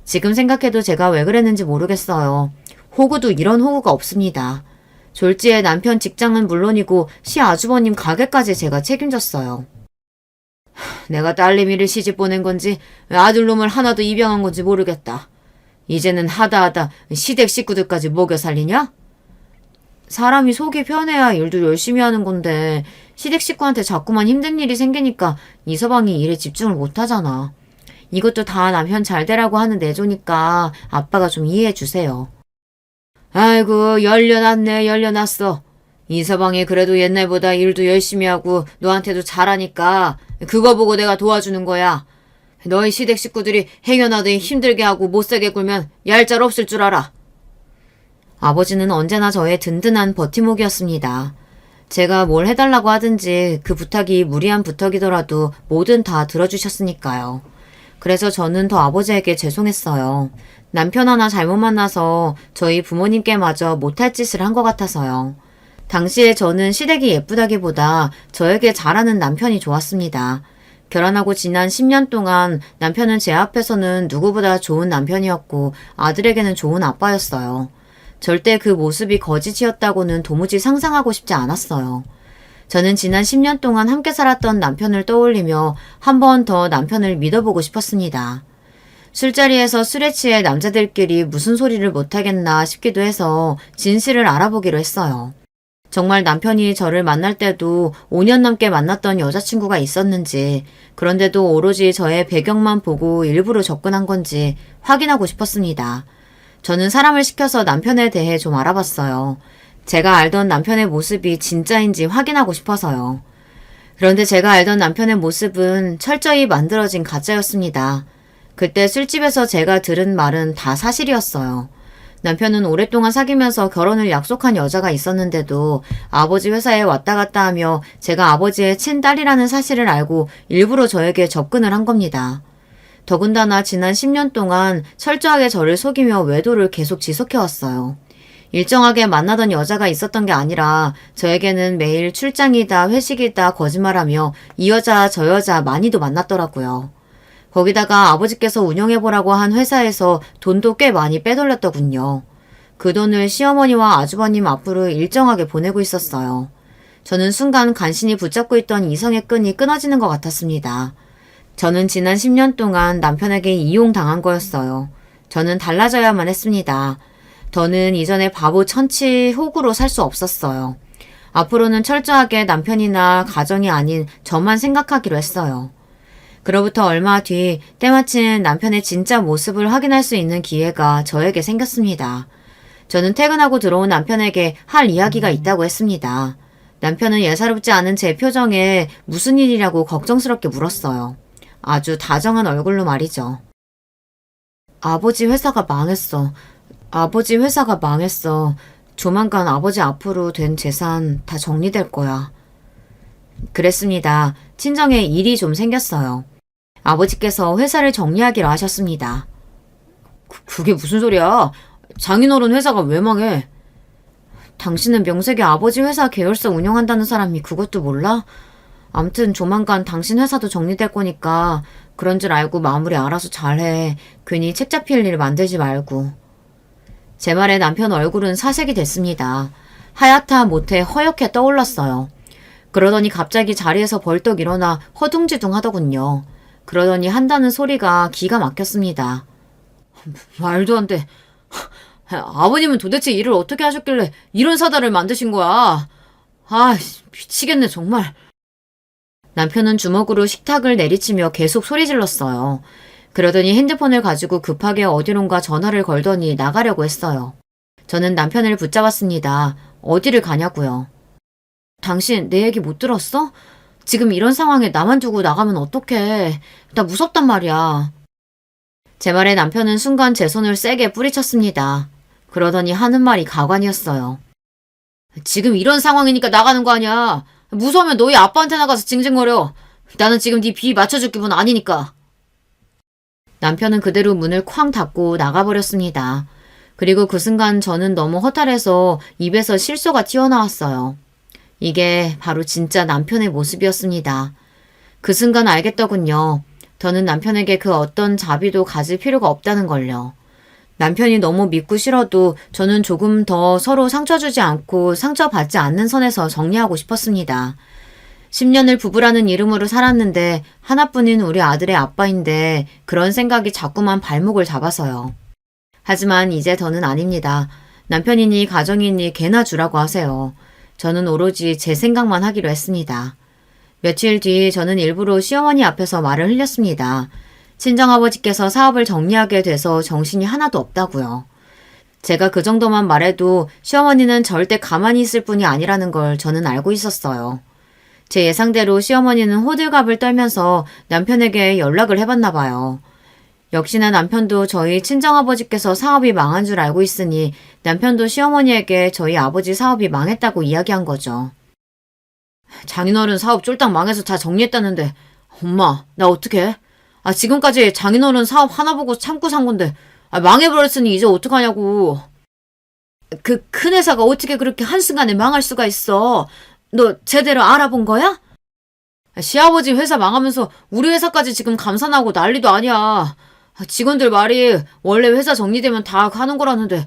지금 생각해도 제가 왜 그랬는지 모르겠어요. 호구도 이런 호구가 없습니다. 졸지에 남편 직장은 물론이고 시아주버님 가게까지 제가 책임졌어요. 내가 딸내미를 시집 보낸 건지 아들놈을 하나도 입양한 건지 모르겠다. 이제는 하다 시댁 식구들까지 먹여 살리냐? 사람이 속이 편해야 일도 열심히 하는 건데 시댁 식구한테 자꾸만 힘든 일이 생기니까 이서방이 일에 집중을 못하잖아. 이것도 다 남편 잘 되라고 하는 내조니까 아빠가 좀 이해해 주세요. 아이고 열려놨어. 이서방이 그래도 옛날보다 일도 열심히 하고 너한테도 잘하니까 그거 보고 내가 도와주는 거야. 너희 시댁 식구들이 행여나도 힘들게 하고 못살게 굴면 얄짤 없을 줄 알아. 아버지는 언제나 저의 든든한 버팀목이었습니다. 제가 뭘 해달라고 하든지 그 부탁이 무리한 부탁이더라도 뭐든 다 들어주셨으니까요. 그래서 저는 더 아버지에게 죄송했어요. 남편 하나 잘못 만나서 저희 부모님께마저 못할 짓을 한 것 같아서요. 당시에 저는 시댁이 예쁘다기보다 저에게 잘하는 남편이 좋았습니다. 결혼하고 지난 10년 동안 남편은 제 앞에서는 누구보다 좋은 남편이었고 아들에게는 좋은 아빠였어요. 절대 그 모습이 거짓이었다고는 도무지 상상하고 싶지 않았어요. 저는 지난 10년 동안 함께 살았던 남편을 떠올리며 한 번 더 남편을 믿어보고 싶었습니다. 술자리에서 술에 취해 남자들끼리 무슨 소리를 못하겠나 싶기도 해서 진실을 알아보기로 했어요. 정말 남편이 저를 만날 때도 5년 넘게 만났던 여자친구가 있었는지, 그런데도 오로지 저의 배경만 보고 일부러 접근한 건지 확인하고 싶었습니다. 저는 사람을 시켜서 남편에 대해 좀 알아봤어요. 제가 알던 남편의 모습이 진짜인지 확인하고 싶어서요. 그런데 제가 알던 남편의 모습은 철저히 만들어진 가짜였습니다. 그때 술집에서 제가 들은 말은 다 사실이었어요. 남편은 오랫동안 사귀면서 결혼을 약속한 여자가 있었는데도 아버지 회사에 왔다 갔다 하며 제가 아버지의 친딸이라는 사실을 알고 일부러 저에게 접근을 한 겁니다. 더군다나 지난 10년 동안 철저하게 저를 속이며 외도를 계속 지속해왔어요. 일정하게 만나던 여자가 있었던 게 아니라 저에게는 매일 출장이다 회식이다 거짓말하며 이 여자 저 여자 많이도 만났더라고요. 거기다가 아버지께서 운영해보라고 한 회사에서 돈도 꽤 많이 빼돌렸더군요. 그 돈을 시어머니와 아주버님 앞으로 일정하게 보내고 있었어요. 저는 순간 간신히 붙잡고 있던 이성의 끈이 끊어지는 것 같았습니다. 저는 지난 10년 동안 남편에게 이용당한 거였어요. 저는 달라져야만 했습니다. 더는 이전에 바보 천치 호구로 살 수 없었어요. 앞으로는 철저하게 남편이나 가정이 아닌 저만 생각하기로 했어요. 그로부터 얼마 뒤 때마침 남편의 진짜 모습을 확인할 수 있는 기회가 저에게 생겼습니다. 저는 퇴근하고 들어온 남편에게 할 이야기가 있다고 했습니다. 남편은 예사롭지 않은 제 표정에 무슨 일이라고 걱정스럽게 물었어요. 아주 다정한 얼굴로 말이죠. 아버지 회사가 망했어. 아버지 회사가 망했어. 조만간 아버지 앞으로 된 재산 다 정리될 거야. 그랬습니다. 친정에 일이 좀 생겼어요. 아버지께서 회사를 정리하기로 하셨습니다. 그게 무슨 소리야? 장인어른 회사가 왜 망해? 당신은 명색이 아버지 회사 계열사 운영한다는 사람이 그것도 몰라? 암튼 조만간 당신 회사도 정리될 거니까 그런 줄 알고 마무리 알아서 잘해. 괜히 책 잡힐 일 만들지 말고. 제 말에 남편 얼굴은 사색이 됐습니다. 하얗다 못해 허옇게 떠올랐어요. 그러더니 갑자기 자리에서 벌떡 일어나 허둥지둥 하더군요. 그러더니 한다는 소리가 기가 막혔습니다. 말도 안 돼. 아버님은 도대체 일을 어떻게 하셨길래 이런 사달을 만드신 거야? 아, 미치겠네 정말. 남편은 주먹으로 식탁을 내리치며 계속 소리 질렀어요. 그러더니 핸드폰을 가지고 급하게 어디론가 전화를 걸더니 나가려고 했어요. 저는 남편을 붙잡았습니다. 어디를 가냐고요. 당신 내 얘기 못 들었어? 지금 이런 상황에 나만 두고 나가면 어떡해. 나 무섭단 말이야. 제 말에 남편은 순간 제 손을 세게 뿌리쳤습니다. 그러더니 하는 말이 가관이었어요. 지금 이런 상황이니까 나가는 거 아니야. 무서우면 너희 아빠한테 나가서 징징거려. 나는 지금 네 비 맞춰줄 기분 아니니까. 남편은 그대로 문을 쾅 닫고 나가버렸습니다. 그리고 그 순간 저는 너무 허탈해서 입에서 실소가 튀어나왔어요. 이게 바로 진짜 남편의 모습이었습니다. 그 순간 알겠더군요. 저는 남편에게 그 어떤 자비도 가질 필요가 없다는 걸요. 남편이 너무 믿고 싫어도 저는 조금 더 서로 상처 주지 않고 상처받지 않는 선에서 정리하고 싶었습니다. 10년을 부부라는 이름으로 살았는데 하나뿐인 우리 아들의 아빠인데 그런 생각이 자꾸만 발목을 잡아서요. 하지만 이제 더는 아닙니다. 남편이니 가정이니 개나 주라고 하세요. 저는 오로지 제 생각만 하기로 했습니다. 며칠 뒤 저는 일부러 시어머니 앞에서 말을 흘렸습니다. 친정아버지께서 사업을 정리하게 돼서 정신이 하나도 없다고요. 제가 그 정도만 말해도 시어머니는 절대 가만히 있을 뿐이 아니라는 걸 저는 알고 있었어요. 제 예상대로 시어머니는 호들갑을 떨면서 남편에게 연락을 해봤나 봐요. 역시나 남편도 저희 친정아버지께서 사업이 망한 줄 알고 있으니 남편도 시어머니에게 저희 아버지 사업이 망했다고 이야기한 거죠. 장인어른 사업 쫄딱 망해서 다 정리했다는데 엄마 나 어떡해? 지금까지 장인어른 사업 하나 보고 참고 산 건데 망해버렸으니 이제 어떡하냐고. 그 큰 회사가 어떻게 그렇게 한순간에 망할 수가 있어. 너 제대로 알아본 거야? 시아버지 회사 망하면서 우리 회사까지 지금 감산하고 난리도 아니야. 직원들 말이 원래 회사 정리되면 다 하는 거라는데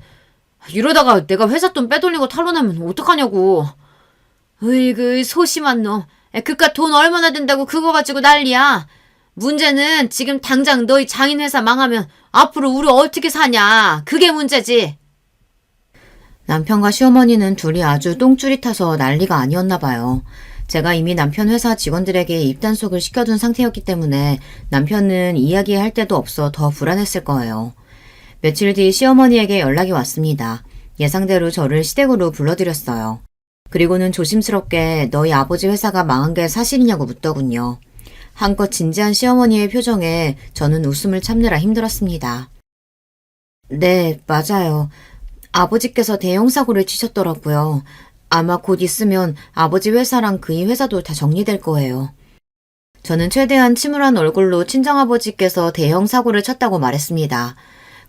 이러다가 내가 회사 돈 빼돌리고 탄로나면 어떡하냐고. 으이그 소심한 놈. 그깟 돈 얼마나 된다고 그거 가지고 난리야. 문제는 지금 당장 너희 장인 회사 망하면 앞으로 우리 어떻게 사냐. 그게 문제지. 남편과 시어머니는 둘이 아주 똥줄이 타서 난리가 아니었나 봐요. 제가 이미 남편 회사 직원들에게 입단속을 시켜둔 상태였기 때문에 남편은 이야기할 데도 없어 더 불안했을 거예요. 며칠 뒤 시어머니에게 연락이 왔습니다. 예상대로 저를 시댁으로 불러들였어요. 그리고는 조심스럽게 너희 아버지 회사가 망한 게 사실이냐고 묻더군요. 한껏 진지한 시어머니의 표정에 저는 웃음을 참느라 힘들었습니다. 네, 맞아요. 아버지께서 대형 사고를 치셨더라고요. 아마 곧 있으면 아버지 회사랑 그이 회사도 다 정리될 거예요. 저는 최대한 침울한 얼굴로 친정아버지께서 대형 사고를 쳤다고 말했습니다.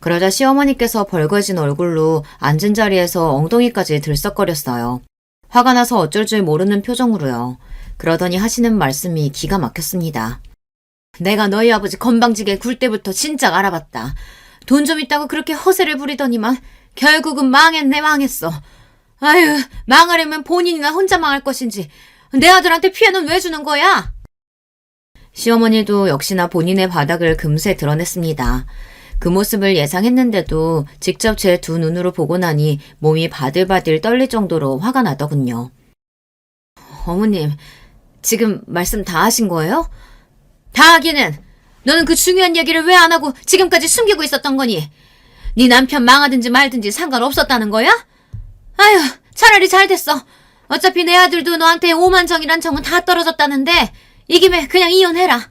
그러자 시어머니께서 벌거진 얼굴로 앉은 자리에서 엉덩이까지 들썩거렸어요. 화가 나서 어쩔 줄 모르는 표정으로요. 그러더니 하시는 말씀이 기가 막혔습니다. 내가 너희 아버지 건방지게 굴 때부터 진작 알아봤다. 돈 좀 있다고 그렇게 허세를 부리더니만 결국은 망했네 망했어. 아유, 망하려면 본인이나 혼자 망할 것인지 내 아들한테 피해는 왜 주는 거야? 시어머니도 역시나 본인의 바닥을 금세 드러냈습니다. 그 모습을 예상했는데도 직접 제 두 눈으로 보고 나니 몸이 바들바들 떨릴 정도로 화가 나더군요. 어머님, 지금 말씀 다 하신 거예요? 다 하기는. 너는 그 중요한 얘기를 왜 안 하고 지금까지 숨기고 있었던 거니? 네 남편 망하든지 말든지 상관없었다는 거야? 아휴, 차라리 잘 됐어. 어차피 내 아들도 너한테 오만정이란 정은 다 떨어졌다는데 이 김에 그냥 이혼해라.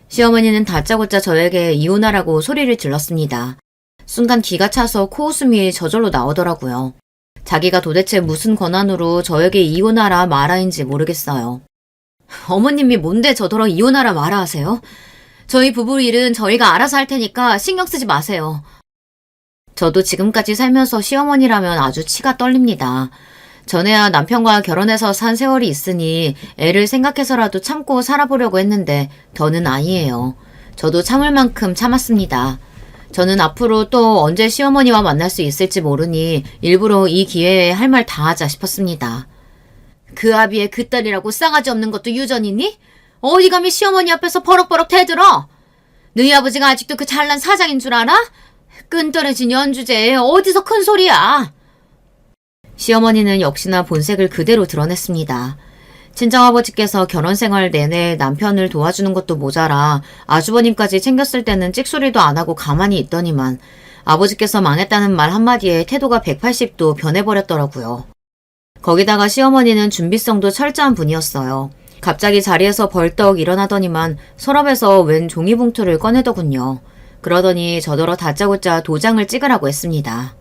시어머니는 다짜고짜 저에게 이혼하라고 소리를 질렀습니다. 순간 기가 차서 코웃음이 저절로 나오더라고요. 자기가 도대체 무슨 권한으로 저에게 이혼하라 마라인지 모르겠어요. 어머님이 뭔데 저더러 이혼하라 마라 하세요? 저희 부부 일은 저희가 알아서 할 테니까 신경 쓰지 마세요. 저도 지금까지 살면서 시어머니라면 아주 치가 떨립니다. 전에야 남편과 결혼해서 산 세월이 있으니 애를 생각해서라도 참고 살아보려고 했는데 더는 아니에요. 저도 참을 만큼 참았습니다. 저는 앞으로 또 언제 시어머니와 만날 수 있을지 모르니 일부러 이 기회에 할 말 다 하자 싶었습니다. 그 아비의 그 딸이라고 싸가지 없는 것도 유전이니? 어디 감히 시어머니 앞에서 버럭버럭 대들어? 너희 아버지가 아직도 그 잘난 사장인 줄 알아? 끈떨어진 연주제에 어디서 큰 소리야? 시어머니는 역시나 본색을 그대로 드러냈습니다. 친정아버지께서 결혼 생활 내내 남편을 도와주는 것도 모자라 아주버님까지 챙겼을 때는 찍소리도 안 하고 가만히 있더니만 아버지께서 망했다는 말 한마디에 태도가 180도 변해버렸더라고요. 거기다가 시어머니는 준비성도 철저한 분이었어요. 갑자기 자리에서 벌떡 일어나더니만 서랍에서 웬 종이봉투를 꺼내더군요. 그러더니 저더러 다짜고짜 도장을 찍으라고 했습니다.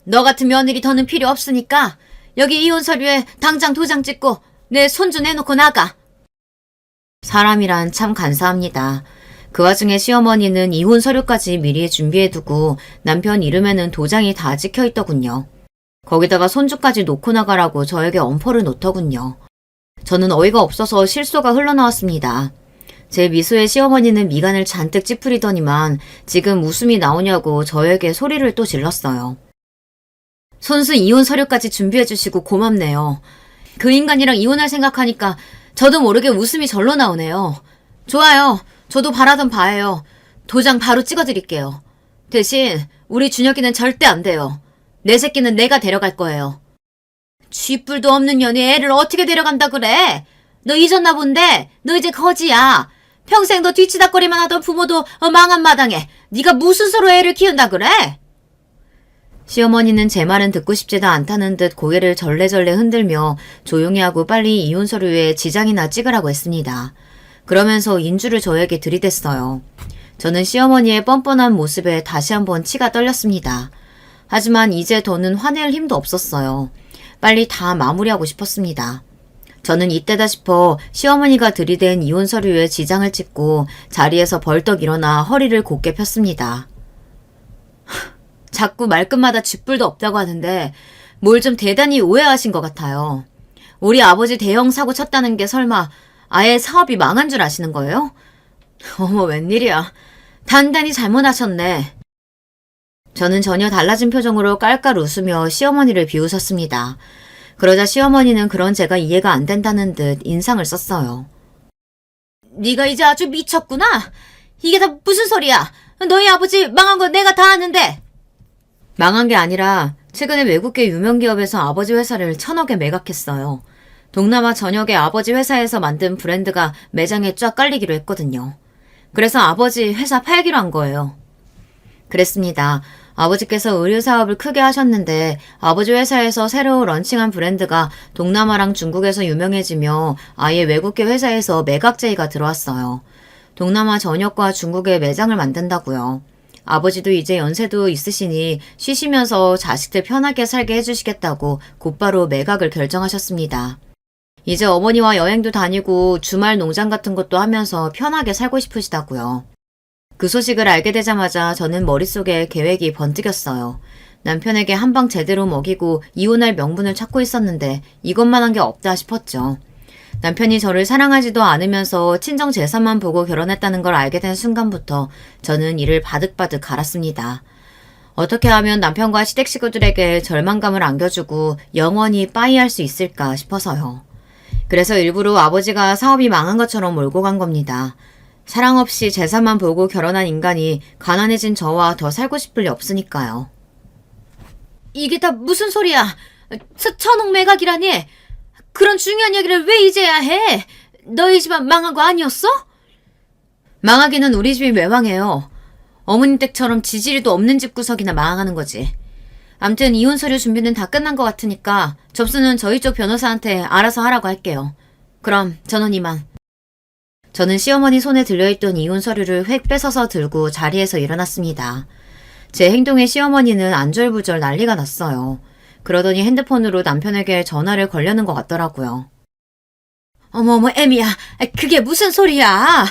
너 같은 며느리 더는 필요 없으니까 여기 이혼 서류에 당장 도장 찍고 내 손주 내놓고 나가. 사람이란 참 간사합니다. 그 와중에 시어머니는 이혼 서류까지 미리 준비해두고 남편 이름에는 도장이 다 찍혀있더군요. 거기다가 손주까지 놓고 나가라고 저에게 엄포를 놓더군요. 저는 어이가 없어서 실소가 흘러나왔습니다. 제 미소에 시어머니는 미간을 잔뜩 찌푸리더니만 지금 웃음이 나오냐고 저에게 소리를 또 질렀어요. 손수 이혼 서류까지 준비해주시고 고맙네요. 그 인간이랑 이혼할 생각하니까 저도 모르게 웃음이 절로 나오네요. 좋아요. 저도 바라던 바예요. 도장 바로 찍어드릴게요. 대신 우리 준혁이는 절대 안 돼요. 내 새끼는 내가 데려갈 거예요. 쥐뿔도 없는 년이 애를 어떻게 데려간다 그래? 너 잊었나 본데 너 이제 거지야. 평생 너 뒤치다거리만 하던 부모도 망한 마당에 네가 무슨 수로 애를 키운다 그래? 시어머니는 제 말은 듣고 싶지도 않다는 듯 고개를 절레절레 흔들며 조용히 하고 빨리 이혼 서류에 지장이나 찍으라고 했습니다. 그러면서 인주를 저에게 들이댔어요. 저는 시어머니의 뻔뻔한 모습에 다시 한번 치가 떨렸습니다. 하지만 이제 더는 화낼 힘도 없었어요. 빨리 다 마무리하고 싶었습니다. 저는 이때다 싶어 시어머니가 들이댄 이혼 서류에 지장을 찍고 자리에서 벌떡 일어나 허리를 곧게 폈습니다. 자꾸 말끝마다 쥐뿔도 없다고 하는데 뭘 좀 대단히 오해하신 것 같아요. 우리 아버지 대형 사고 쳤다는 게 설마 아예 사업이 망한 줄 아시는 거예요? 어머 웬일이야. 단단히 잘못하셨네. 저는 전혀 달라진 표정으로 깔깔 웃으며 시어머니를 비웃었습니다. 그러자 시어머니는 그런 제가 이해가 안 된다는 듯 인상을 썼어요. 네가 이제 아주 미쳤구나. 이게 다 무슨 소리야. 너희 아버지 망한 거 내가 다 아는데. 망한 게 아니라 최근에 외국계 유명 기업에서 아버지 회사를 1,000억에 매각했어요. 동남아 전역의 아버지 회사에서 만든 브랜드가 매장에 쫙 깔리기로 했거든요. 그래서 아버지 회사 팔기로 한 거예요. 그랬습니다. 아버지께서 의류 사업을 크게 하셨는데 아버지 회사에서 새로 런칭한 브랜드가 동남아랑 중국에서 유명해지며 아예 외국계 회사에서 매각 제의가 들어왔어요. 동남아 전역과 중국에 매장을 만든다고요. 아버지도 이제 연세도 있으시니 쉬시면서 자식들 편하게 살게 해주시겠다고 곧바로 매각을 결정하셨습니다. 이제 어머니와 여행도 다니고 주말 농장 같은 것도 하면서 편하게 살고 싶으시다고요. 그 소식을 알게 되자마자 저는 머릿속에 계획이 번뜩였어요. 남편에게 한 방 제대로 먹이고 이혼할 명분을 찾고 있었는데 이것만 한 게 없다 싶었죠. 남편이 저를 사랑하지도 않으면서 친정 재산만 보고 결혼했다는 걸 알게 된 순간부터 저는 이를 바득바득 갈았습니다. 어떻게 하면 남편과 시댁 식구들에게 절망감을 안겨주고 영원히 빠이할 수 있을까 싶어서요. 그래서 일부러 아버지가 사업이 망한 것처럼 몰고 간 겁니다. 사랑 없이 재산만 보고 결혼한 인간이 가난해진 저와 더 살고 싶을 리 없으니까요. 이게 다 무슨 소리야? 1,000억 매각이라니? 그런 중요한 얘기를 왜 이제야 해? 너희 집안 망한 거 아니었어? 망하기는 우리 집이 왜 망해요? 어머님 댁처럼 지지리도 없는 집구석이나 망하는 거지. 암튼 이혼 서류 준비는 다 끝난 것 같으니까 접수는 저희 쪽 변호사한테 알아서 하라고 할게요. 그럼 저는 이만. 저는 시어머니 손에 들려있던 이혼 서류를 획 뺏어서 들고 자리에서 일어났습니다. 제 행동에 시어머니는 안절부절 난리가 났어요. 그러더니 핸드폰으로 남편에게 전화를 걸려는 것 같더라고요. 어머머 애미야, 그게 무슨 소리야.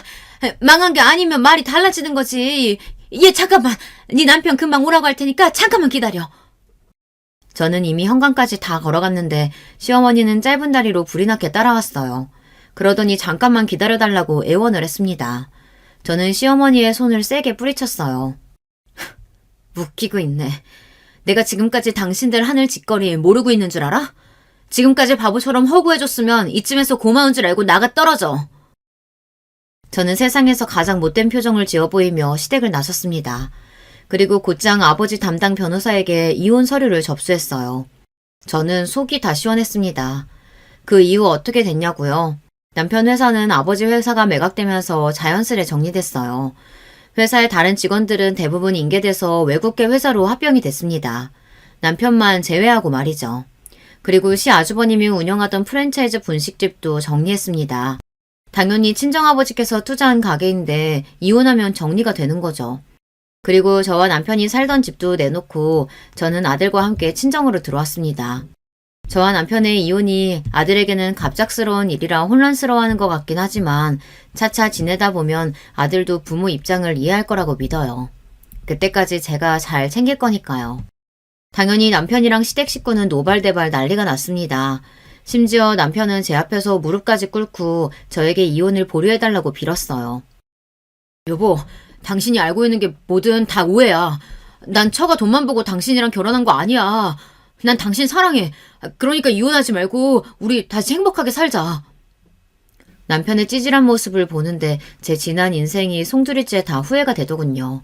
망한 게 아니면 말이 달라지는 거지. 얘 잠깐만, 네 남편 금방 오라고 할 테니까 잠깐만 기다려. 저는 이미 현관까지 다 걸어갔는데 시어머니는 짧은 다리로 불이 나게 따라왔어요. 그러더니 잠깐만 기다려달라고 애원을 했습니다. 저는 시어머니의 손을 세게 뿌리쳤어요. 웃기고 있네. 내가 지금까지 당신들 하늘 짓거리 모르고 있는 줄 알아? 지금까지 바보처럼 허구해줬으면 이쯤에서 고마운 줄 알고 나가 떨어져. 저는 세상에서 가장 못된 표정을 지어 보이며 시댁을 나섰습니다. 그리고 곧장 아버지 담당 변호사에게 이혼 서류를 접수했어요. 저는 속이 다 시원했습니다. 그 이후 어떻게 됐냐고요? 남편 회사는 아버지 회사가 매각되면서 자연스레 정리됐어요. 회사의 다른 직원들은 대부분 인계돼서 외국계 회사로 합병이 됐습니다. 남편만 제외하고 말이죠. 그리고 시아주버님이 운영하던 프랜차이즈 분식집도 정리했습니다. 당연히 친정아버지께서 투자한 가게인데 이혼하면 정리가 되는 거죠. 그리고 저와 남편이 살던 집도 내놓고 저는 아들과 함께 친정으로 들어왔습니다. 저와 남편의 이혼이 아들에게는 갑작스러운 일이라 혼란스러워하는 것 같긴 하지만 차차 지내다 보면 아들도 부모 입장을 이해할 거라고 믿어요. 그때까지 제가 잘 챙길 거니까요. 당연히 남편이랑 시댁 식구는 노발대발 난리가 났습니다. 심지어 남편은 제 앞에서 무릎까지 꿇고 저에게 이혼을 보류해달라고 빌었어요. 여보, 당신이 알고 있는 게 뭐든 다 오해야. 난 처가 돈만 보고 당신이랑 결혼한 거 아니야. 난 당신 사랑해. 그러니까 이혼하지 말고 우리 다시 행복하게 살자. 남편의 찌질한 모습을 보는데 제 지난 인생이 송두리째 다 후회가 되더군요.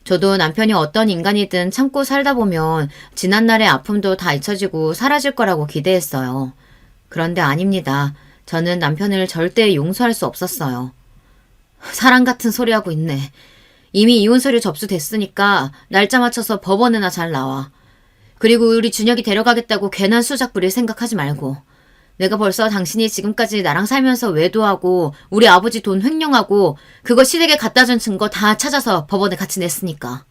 저도 남편이 어떤 인간이든 참고 살다 보면 지난날의 아픔도 다 잊혀지고 사라질 거라고 기대했어요. 그런데 아닙니다. 저는 남편을 절대 용서할 수 없었어요. 사랑 같은 소리 하고 있네. 이미 이혼 서류 접수됐으니까 날짜 맞춰서 법원에나 잘 나와. 그리고 우리 준혁이 데려가겠다고 괜한 수작 부릴 생각하지 말고. 내가 벌써 당신이 지금까지 나랑 살면서 외도하고 우리 아버지 돈 횡령하고 그거 시댁에 갖다 준 증거 다 찾아서 법원에 같이 냈으니까.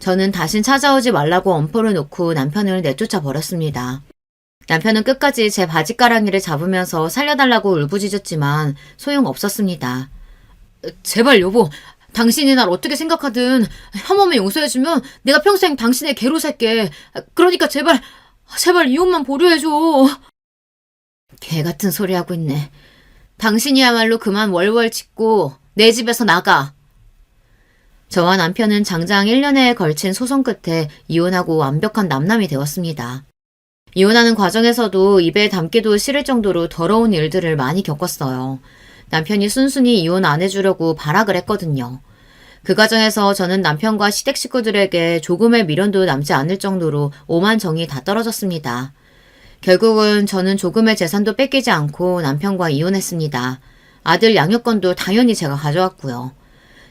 저는 다신 찾아오지 말라고 엄포를 놓고 남편을 내쫓아 버렸습니다. 남편은 끝까지 제 바지가랑이를 잡으면서 살려달라고 울부짖었지만 소용없었습니다. 제발 여보, 당신이 날 어떻게 생각하든 한 번만 용서해주면 내가 평생 당신의 개로 살게. 그러니까 제발 이혼만 보류해줘. 개 같은 소리 하고 있네. 당신이야말로 그만 월월 짓고 내 집에서 나가. 저와 남편은 장장 1년에 걸친 소송 끝에 이혼하고 완벽한 남남이 되었습니다. 이혼하는 과정에서도 입에 담기도 싫을 정도로 더러운 일들을 많이 겪었어요. 남편이 순순히 이혼 안 해주려고 발악을 했거든요. 그 과정에서 저는 남편과 시댁 식구들에게 조금의 미련도 남지 않을 정도로 오만 정이 다 떨어졌습니다. 결국은 저는 조금의 재산도 뺏기지 않고 남편과 이혼했습니다. 아들 양육권도 당연히 제가 가져왔고요.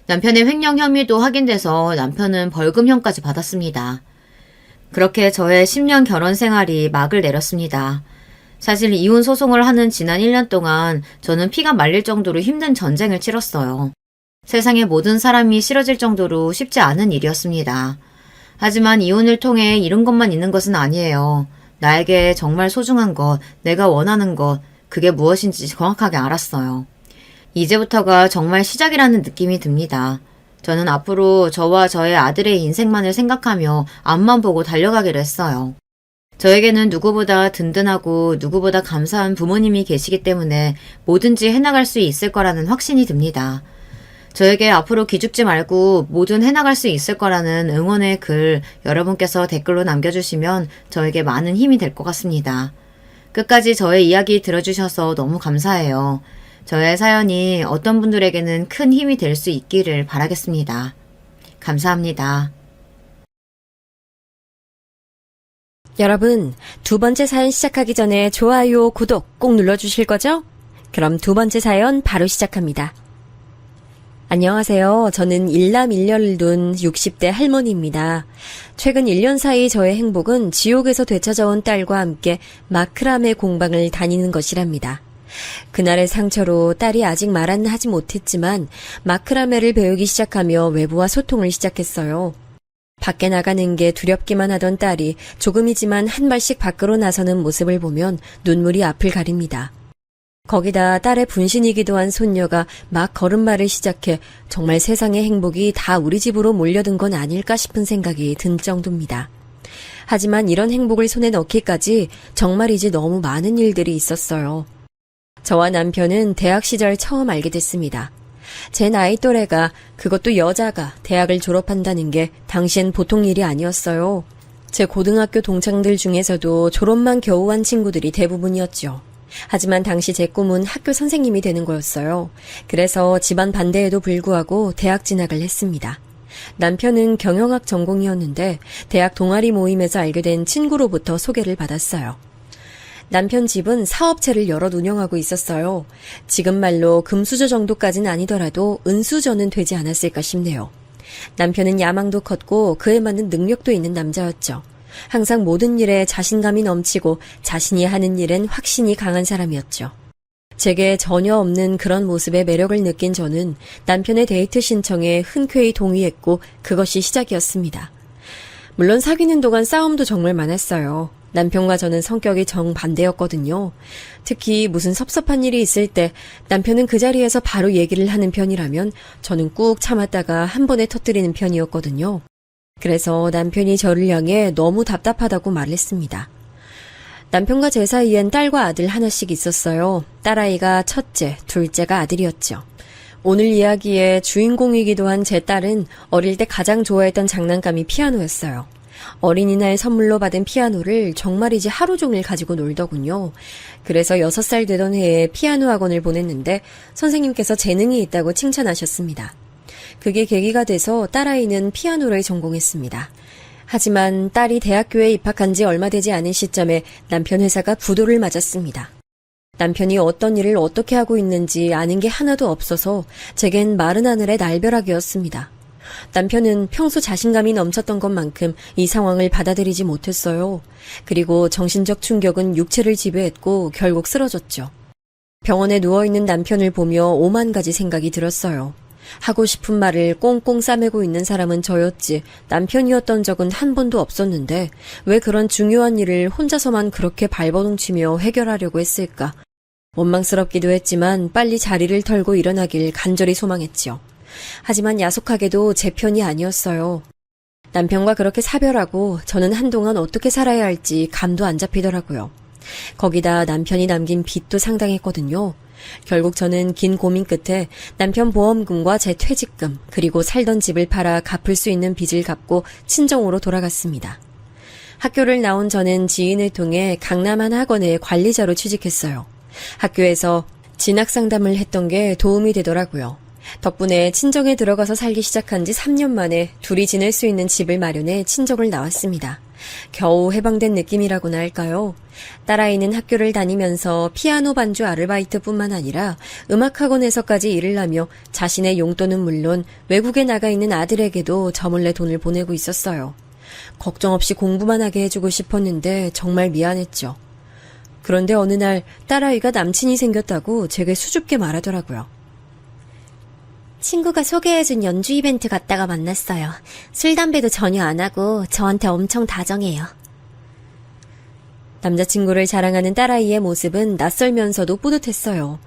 남편의 횡령 혐의도 확인돼서 남편은 벌금형까지 받았습니다. 그렇게 저의 10년 결혼 생활이 막을 내렸습니다. 사실 이혼 소송을 하는 지난 1년 동안 저는 피가 말릴 정도로 힘든 전쟁을 치렀어요. 세상의 모든 사람이 싫어질 정도로 쉽지 않은 일이었습니다. 하지만 이혼을 통해 잃은 것만 있는 것은 아니에요. 나에게 정말 소중한 것, 내가 원하는 것, 그게 무엇인지 정확하게 알았어요. 이제부터가 정말 시작이라는 느낌이 듭니다. 저는 앞으로 저와 저의 아들의 인생만을 생각하며 앞만 보고 달려가기로 했어요. 저에게는 누구보다 든든하고 누구보다 감사한 부모님이 계시기 때문에 뭐든지 해나갈 수 있을 거라는 확신이 듭니다. 저에게 앞으로 기죽지 말고 뭐든 해나갈 수 있을 거라는 응원의 글 여러분께서 댓글로 남겨주시면 저에게 많은 힘이 될 것 같습니다. 끝까지 저의 이야기 들어주셔서 너무 감사해요. 저의 사연이 어떤 분들에게는 큰 힘이 될 수 있기를 바라겠습니다. 감사합니다. 여러분, 두 번째 사연 시작하기 전에 좋아요, 구독 꼭 눌러주실 거죠? 그럼 두 번째 사연 바로 시작합니다. 안녕하세요. 저는 일남 일녀를 둔 60대 할머니입니다. 최근 1년 사이 저의 행복은 지옥에서 되찾아온 딸과 함께 마크라메 공방을 다니는 것이랍니다. 그날의 상처로 딸이 아직 말은 하지 못했지만 마크라메를 배우기 시작하며 외부와 소통을 시작했어요. 밖에 나가는 게 두렵기만 하던 딸이 조금이지만 한 발씩 밖으로 나서는 모습을 보면 눈물이 앞을 가립니다. 거기다 딸의 분신이기도 한 손녀가 막 걸음마를 시작해 정말 세상의 행복이 다 우리 집으로 몰려든 건 아닐까 싶은 생각이 든 정도입니다. 하지만 이런 행복을 손에 넣기까지 정말이지 너무 많은 일들이 있었어요. 저와 남편은 대학 시절 처음 알게 됐습니다. 제 나이 또래가, 그것도 여자가 대학을 졸업한다는 게 당시엔 보통 일이 아니었어요. 제 고등학교 동창들 중에서도 졸업만 겨우 한 친구들이 대부분이었죠. 하지만 당시 제 꿈은 학교 선생님이 되는 거였어요. 그래서 집안 반대에도 불구하고 대학 진학을 했습니다. 남편은 경영학 전공이었는데 대학 동아리 모임에서 알게 된 친구로부터 소개를 받았어요. 남편 집은 사업체를 여럿 운영하고 있었어요. 지금 말로 금수저 정도까지는 아니더라도 은수저는 되지 않았을까 싶네요. 남편은 야망도 컸고 그에 맞는 능력도 있는 남자였죠. 항상 모든 일에 자신감이 넘치고 자신이 하는 일엔 확신이 강한 사람이었죠. 제게 전혀 없는 그런 모습에 매력을 느낀 저는 남편의 데이트 신청에 흔쾌히 동의했고 그것이 시작이었습니다. 물론 사귀는 동안 싸움도 정말 많았어요. 남편과 저는 성격이 정반대였거든요. 특히 무슨 섭섭한 일이 있을 때 남편은 그 자리에서 바로 얘기를 하는 편이라면 저는 꾹 참았다가 한 번에 터뜨리는 편이었거든요. 그래서 남편이 저를 향해 너무 답답하다고 말했습니다. 남편과 제 사이엔 딸과 아들 하나씩 있었어요. 딸아이가 첫째, 둘째가 아들이었죠. 오늘 이야기의 주인공이기도 한 제 딸은 어릴 때 가장 좋아했던 장난감이 피아노였어요. 어린이날 선물로 받은 피아노를 정말이지 하루 종일 가지고 놀더군요. 그래서 6살 되던 해에 피아노 학원을 보냈는데 선생님께서 재능이 있다고 칭찬하셨습니다. 그게 계기가 돼서 딸아이는 피아노를 전공했습니다. 하지만 딸이 대학교에 입학한 지 얼마 되지 않은 시점에 남편 회사가 부도를 맞았습니다. 남편이 어떤 일을 어떻게 하고 있는지 아는 게 하나도 없어서 제겐 마른 하늘의 날벼락이었습니다. 남편은 평소 자신감이 넘쳤던 것만큼 이 상황을 받아들이지 못했어요. 그리고 정신적 충격은 육체를 지배했고 결국 쓰러졌죠. 병원에 누워있는 남편을 보며 오만 가지 생각이 들었어요. 하고 싶은 말을 꽁꽁 싸매고 있는 사람은 저였지 남편이었던 적은 한 번도 없었는데 왜 그런 중요한 일을 혼자서만 그렇게 발버둥치며 해결하려고 했을까? 원망스럽기도 했지만 빨리 자리를 털고 일어나길 간절히 소망했지요. 하지만 야속하게도 제 편이 아니었어요. 남편과 그렇게 사별하고 저는 한동안 어떻게 살아야 할지 감도 안 잡히더라고요. 거기다 남편이 남긴 빚도 상당했거든요. 결국 저는 긴 고민 끝에 남편 보험금과 제 퇴직금, 그리고 살던 집을 팔아 갚을 수 있는 빚을 갚고 친정으로 돌아갔습니다. 학교를 나온 저는 지인을 통해 강남 한 학원에 관리자로 취직했어요. 학교에서 진학 상담을 했던 게 도움이 되더라고요. 덕분에 친정에 들어가서 살기 시작한 지 3년 만에 둘이 지낼 수 있는 집을 마련해 친정을 나왔습니다. 겨우 해방된 느낌이라고나 할까요? 딸아이는 학교를 다니면서 피아노 반주 아르바이트뿐만 아니라 음악학원에서까지 일을 하며 자신의 용돈은 물론 외국에 나가 있는 아들에게도 저 몰래 돈을 보내고 있었어요. 걱정 없이 공부만 하게 해주고 싶었는데 정말 미안했죠. 그런데 어느 날 딸아이가 남친이 생겼다고 제게 수줍게 말하더라고요. 친구가 소개해준 연주 이벤트 갔다가 만났어요. 술, 담배도 전혀 안 하고 저한테 엄청 다정해요. 남자친구를 자랑하는 딸아이의 모습은 낯설면서도 뿌듯했어요.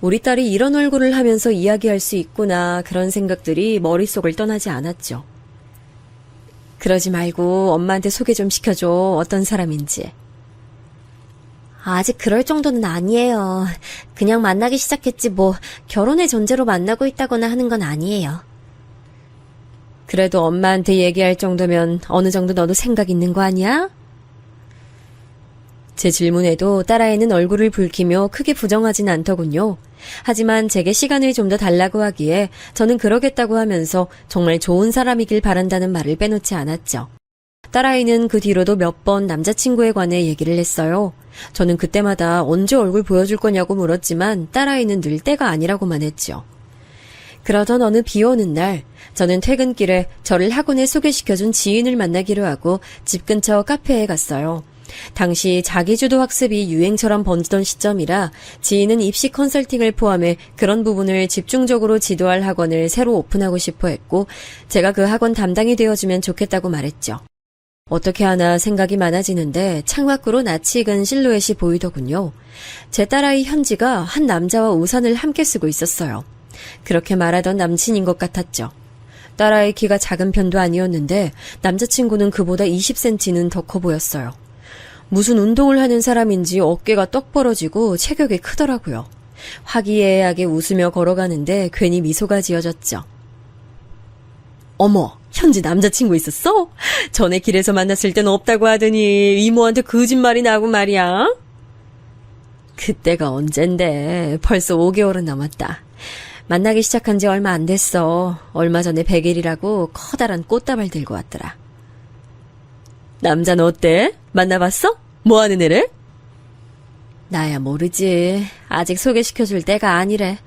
우리 딸이 이런 얼굴을 하면서 이야기할 수 있구나, 그런 생각들이 머릿속을 떠나지 않았죠. 그러지 말고 엄마한테 소개 좀 시켜줘. 어떤 사람인지. 아직 그럴 정도는 아니에요. 그냥 만나기 시작했지 뭐 결혼의 전제로 만나고 있다거나 하는 건 아니에요. 그래도 엄마한테 얘기할 정도면 어느 정도 너도 생각 있는 거 아니야? 제 질문에도 딸아이는 얼굴을 붉히며 크게 부정하진 않더군요. 하지만 제게 시간을 좀 더 달라고 하기에 저는 그러겠다고 하면서 정말 좋은 사람이길 바란다는 말을 빼놓지 않았죠. 딸아이는 그 뒤로도 몇 번 남자친구에 관해 얘기를 했어요. 저는 그때마다 언제 얼굴 보여줄 거냐고 물었지만 딸아이는 늘 때가 아니라고만 했죠. 그러던 어느 비 오는 날, 저는 퇴근길에 저를 학원에 소개시켜준 지인을 만나기로 하고 집 근처 카페에 갔어요. 당시 자기주도 학습이 유행처럼 번지던 시점이라 지인은 입시 컨설팅을 포함해 그런 부분을 집중적으로 지도할 학원을 새로 오픈하고 싶어 했고, 제가 그 학원 담당이 되어주면 좋겠다고 말했죠. 어떻게 하나 생각이 많아지는데 창밖으로 낯이 익은 실루엣이 보이더군요. 제 딸아이 현지가 한 남자와 우산을 함께 쓰고 있었어요. 그렇게 말하던 남친인 것 같았죠. 딸아이 키가 작은 편도 아니었는데 남자친구는 그보다 20cm는 더 커 보였어요. 무슨 운동을 하는 사람인지 어깨가 떡 벌어지고 체격이 크더라고요. 화기애애하게 웃으며 걸어가는데 괜히 미소가 지어졌죠. 어머, 현지 남자친구 있었어? 전에 길에서 만났을 땐 없다고 하더니 이모한테 거짓말이 나고 말이야. 그때가 언젠데 벌써 5개월은 넘었다. 만나기 시작한 지 얼마 안 됐어. 얼마 전에 100일이라고 커다란 꽃다발 들고 왔더라. 남자는 어때? 만나봤어? 뭐하는 애래? 나야 모르지. 아직 소개시켜줄 때가 아니래.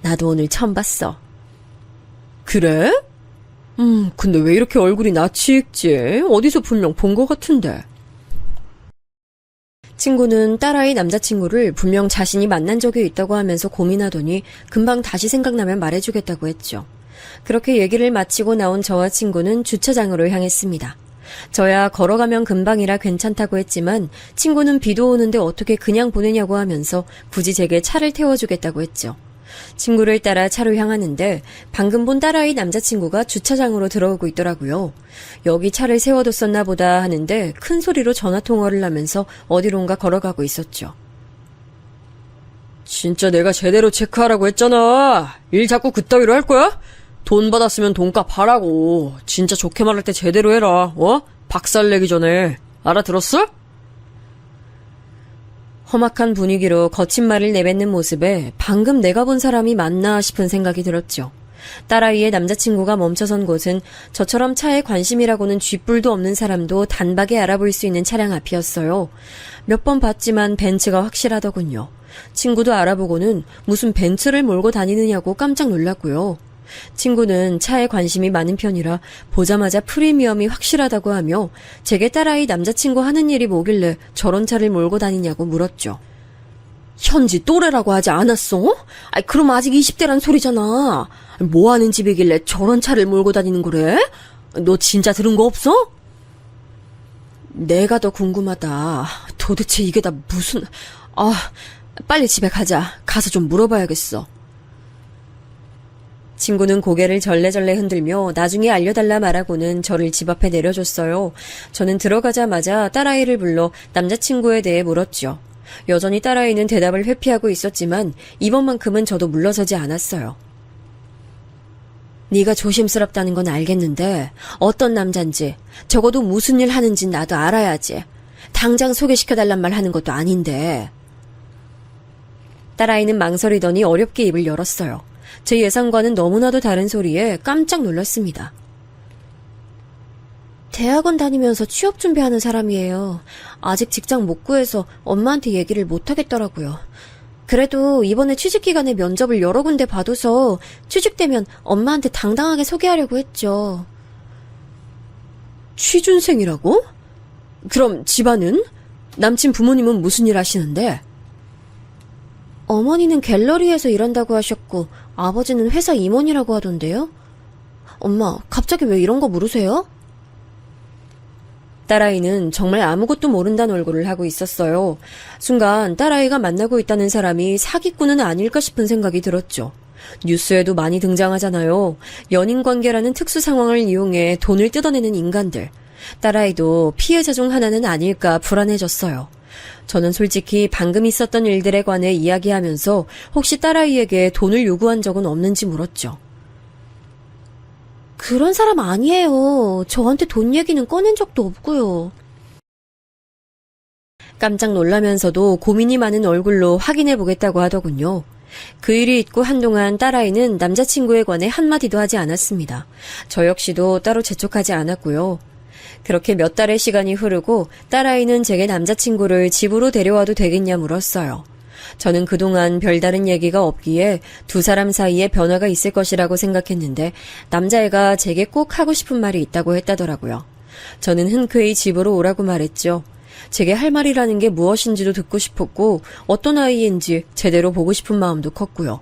나도 오늘 처음 봤어. 그래? 근데 왜 이렇게 얼굴이 낯이 익지? 어디서 분명 본 것 같은데. 친구는 딸아이 남자친구를 분명 자신이 만난 적이 있다고 하면서 고민하더니 금방 다시 생각나면 말해주겠다고 했죠. 그렇게 얘기를 마치고 나온 저와 친구는 주차장으로 향했습니다. 저야 걸어가면 금방이라 괜찮다고 했지만 친구는 비도 오는데 어떻게 그냥 보내냐고 하면서 굳이 제게 차를 태워주겠다고 했죠. 친구를 따라 차로 향하는데 방금 본 딸아이 남자친구가 주차장으로 들어오고 있더라고요. 여기 차를 세워뒀었나 보다 하는데 큰 소리로 전화통화를 하면서 어디론가 걸어가고 있었죠. 진짜 내가 제대로 체크하라고 했잖아. 일 자꾸 그따위로 할 거야? 돈 받았으면 돈값 하라고. 진짜 좋게 말할 때 제대로 해라. 박살내기 전에. 알아들었어? 험악한 분위기로 거친 말을 내뱉는 모습에 방금 내가 본 사람이 맞나 싶은 생각이 들었죠. 딸아이의 남자친구가 멈춰선 곳은 저처럼 차에 관심이라고는 쥐뿔도 없는 사람도 단박에 알아볼 수 있는 차량 앞이었어요. 몇 번 봤지만 벤츠가 확실하더군요. 친구도 알아보고는 무슨 벤츠를 몰고 다니느냐고 깜짝 놀랐고요. 친구는 차에 관심이 많은 편이라 보자마자 프리미엄이 확실하다고 하며 제게 딸아이 남자친구 하는 일이 뭐길래 저런 차를 몰고 다니냐고 물었죠. 현지 또래라고 하지 않았어? 그럼 아직 20대란 소리잖아. 뭐 하는 집이길래 저런 차를 몰고 다니는 거래? 너 진짜 들은 거 없어? 내가 더 궁금하다. 도대체 이게 다 무슨... 빨리 집에 가자. 가서 좀 물어봐야겠어. 친구는 고개를 절레절레 흔들며 나중에 알려달라 말하고는 저를 집 앞에 내려줬어요. 저는 들어가자마자 딸아이를 불러 남자친구에 대해 물었죠. 여전히 딸아이는 대답을 회피하고 있었지만 이번만큼은 저도 물러서지 않았어요. 네가 조심스럽다는 건 알겠는데 어떤 남잔지 적어도 무슨 일 하는진 나도 알아야지. 당장 소개시켜달란 말 하는 것도 아닌데. 딸아이는 망설이더니 어렵게 입을 열었어요. 제 예상과는 너무나도 다른 소리에 깜짝 놀랐습니다. 대학원 다니면서 취업 준비하는 사람이에요. 아직 직장 못 구해서 엄마한테 얘기를 못 하겠더라고요. 그래도 이번에 취직 기간에 면접을 여러 군데 봐둬서 취직되면 엄마한테 당당하게 소개하려고 했죠. 취준생이라고? 그럼 집안은? 남친 부모님은 무슨 일 하시는데? 어머니는 갤러리에서 일한다고 하셨고 아버지는 회사 임원이라고 하던데요. 엄마, 갑자기 왜 이런 거 물으세요? 딸아이는 정말 아무것도 모른다는 얼굴을 하고 있었어요. 순간 딸아이가 만나고 있다는 사람이 사기꾼은 아닐까 싶은 생각이 들었죠. 뉴스에도 많이 등장하잖아요. 연인 관계라는 특수 상황을 이용해 돈을 뜯어내는 인간들. 딸아이도 피해자 중 하나는 아닐까 불안해졌어요. 저는 솔직히 방금 있었던 일들에 관해 이야기하면서 혹시 딸아이에게 돈을 요구한 적은 없는지 물었죠. 그런 사람 아니에요. 저한테 돈 얘기는 꺼낸 적도 없고요. 깜짝 놀라면서도 고민이 많은 얼굴로 확인해 보겠다고 하더군요. 그 일이 있고 한동안 딸아이는 남자친구에 관해 한마디도 하지 않았습니다. 저 역시도 따로 재촉하지 않았고요. 그렇게 몇 달의 시간이 흐르고 딸아이는 제게 남자친구를 집으로 데려와도 되겠냐 물었어요. 저는 그동안 별다른 얘기가 없기에 두 사람 사이에 변화가 있을 것이라고 생각했는데 남자애가 제게 꼭 하고 싶은 말이 있다고 했다더라고요. 저는 흔쾌히 집으로 오라고 말했죠. 제게 할 말이라는 게 무엇인지도 듣고 싶었고 어떤 아이인지 제대로 보고 싶은 마음도 컸고요.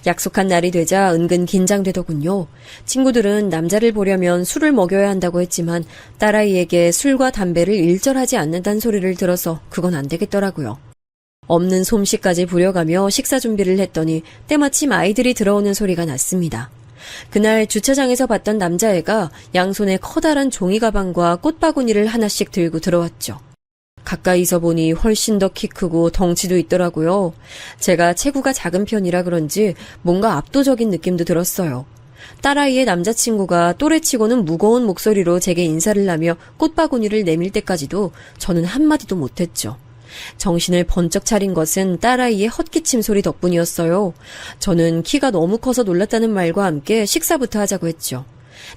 약속한 날이 되자 은근 긴장되더군요. 친구들은 남자를 보려면 술을 먹여야 한다고 했지만 딸아이에게 술과 담배를 일절하지 않는다는 소리를 들어서 그건 안 되겠더라고요. 없는 솜씨까지 부려가며 식사 준비를 했더니 때마침 아이들이 들어오는 소리가 났습니다. 그날 주차장에서 봤던 남자애가 양손에 커다란 종이 가방과 꽃바구니를 하나씩 들고 들어왔죠. 가까이서 보니 훨씬 더 키 크고 덩치도 있더라고요. 제가 체구가 작은 편이라 그런지 뭔가 압도적인 느낌도 들었어요. 딸아이의 남자친구가 또래치고는 무거운 목소리로 제게 인사를 하며 꽃바구니를 내밀 때까지도 저는 한마디도 못했죠. 정신을 번쩍 차린 것은 딸아이의 헛기침 소리 덕분이었어요. 저는 키가 너무 커서 놀랐다는 말과 함께 식사부터 하자고 했죠.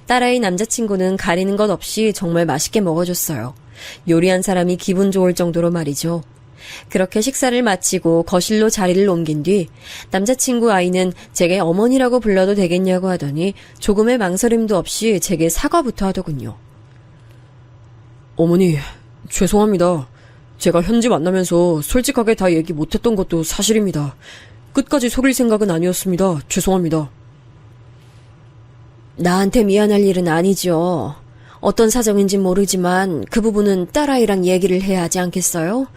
딸아이 남자친구는 가리는 것 없이 정말 맛있게 먹어줬어요. 요리한 사람이 기분 좋을 정도로 말이죠. 그렇게 식사를 마치고 거실로 자리를 옮긴 뒤 남자친구 아이는 제게 어머니라고 불러도 되겠냐고 하더니 조금의 망설임도 없이 제게 사과부터 하더군요. 어머니, 죄송합니다. 제가 현지 만나면서 솔직하게 다 얘기 못했던 것도 사실입니다. 끝까지 속일 생각은 아니었습니다. 죄송합니다. 나한테 미안할 일은 아니죠. 어떤 사정인진 모르지만 그 부분은 딸아이랑 얘기를 해야 하지 않겠어요?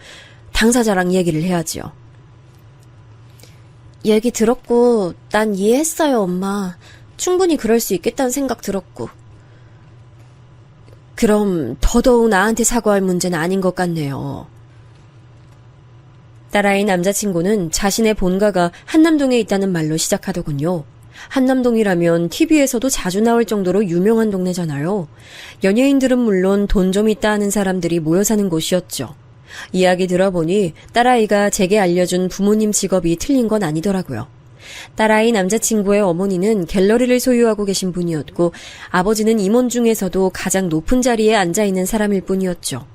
당사자랑 얘기를 해야죠. 얘기 들었고 난 이해했어요, 엄마. 충분히 그럴 수 있겠다는 생각 들었고. 그럼 더더욱 나한테 사과할 문제는 아닌 것 같네요. 딸아이 남자친구는 자신의 본가가 한남동에 있다는 말로 시작하더군요. 한남동이라면 TV에서도 자주 나올 정도로 유명한 동네잖아요. 연예인들은 물론 돈 좀 있다 하는 사람들이 모여 사는 곳이었죠. 이야기 들어보니 딸아이가 제게 알려준 부모님 직업이 틀린 건 아니더라고요. 딸아이 남자친구의 어머니는 갤러리를 소유하고 계신 분이었고 아버지는 임원 중에서도 가장 높은 자리에 앉아있는 사람일 뿐이었죠.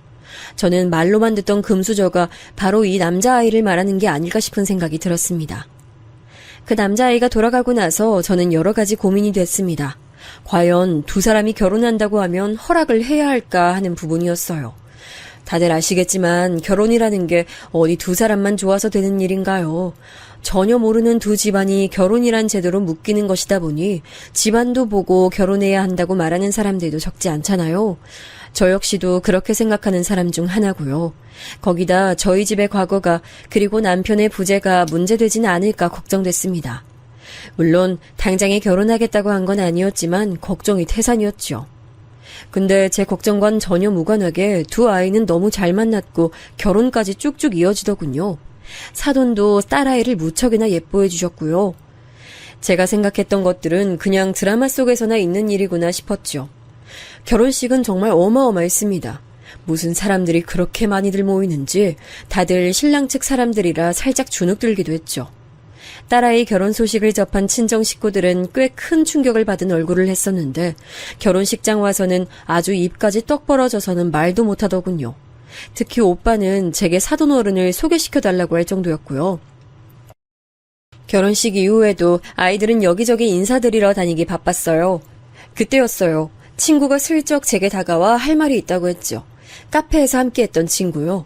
저는 말로만 듣던 금수저가 바로 이 남자아이를 말하는 게 아닐까 싶은 생각이 들었습니다. 그 남자아이가 돌아가고 나서 저는 여러 가지 고민이 됐습니다. 과연 두 사람이 결혼한다고 하면 허락을 해야 할까 하는 부분이었어요. 다들 아시겠지만 결혼이라는 게 어디 두 사람만 좋아서 되는 일인가요? 전혀 모르는 두 집안이 결혼이란 제도로 묶이는 것이다 보니 집안도 보고 결혼해야 한다고 말하는 사람들도 적지 않잖아요. 저 역시도 그렇게 생각하는 사람 중 하나고요. 거기다 저희 집의 과거가 그리고 남편의 부재가 문제되지는 않을까 걱정됐습니다. 물론 당장에 결혼하겠다고 한 건 아니었지만 걱정이 태산이었죠. 근데 제 걱정과는 전혀 무관하게 두 아이는 너무 잘 만났고 결혼까지 쭉쭉 이어지더군요. 사돈도 딸아이를 무척이나 예뻐해 주셨고요. 제가 생각했던 것들은 그냥 드라마 속에서나 있는 일이구나 싶었죠. 결혼식은 정말 어마어마했습니다. 무슨 사람들이 그렇게 많이들 모이는지 다들 신랑 측 사람들이라 살짝 주눅들기도 했죠. 딸아이 결혼 소식을 접한 친정 식구들은 꽤 큰 충격을 받은 얼굴을 했었는데 결혼식장 와서는 아주 입까지 떡 벌어져서는 말도 못하더군요. 특히 오빠는 제게 사돈 어른을 소개시켜달라고 할 정도였고요. 결혼식 이후에도 아이들은 여기저기 인사드리러 다니기 바빴어요. 그때였어요. 친구가 슬쩍 제게 다가와 할 말이 있다고 했죠. 카페에서 함께했던 친구요.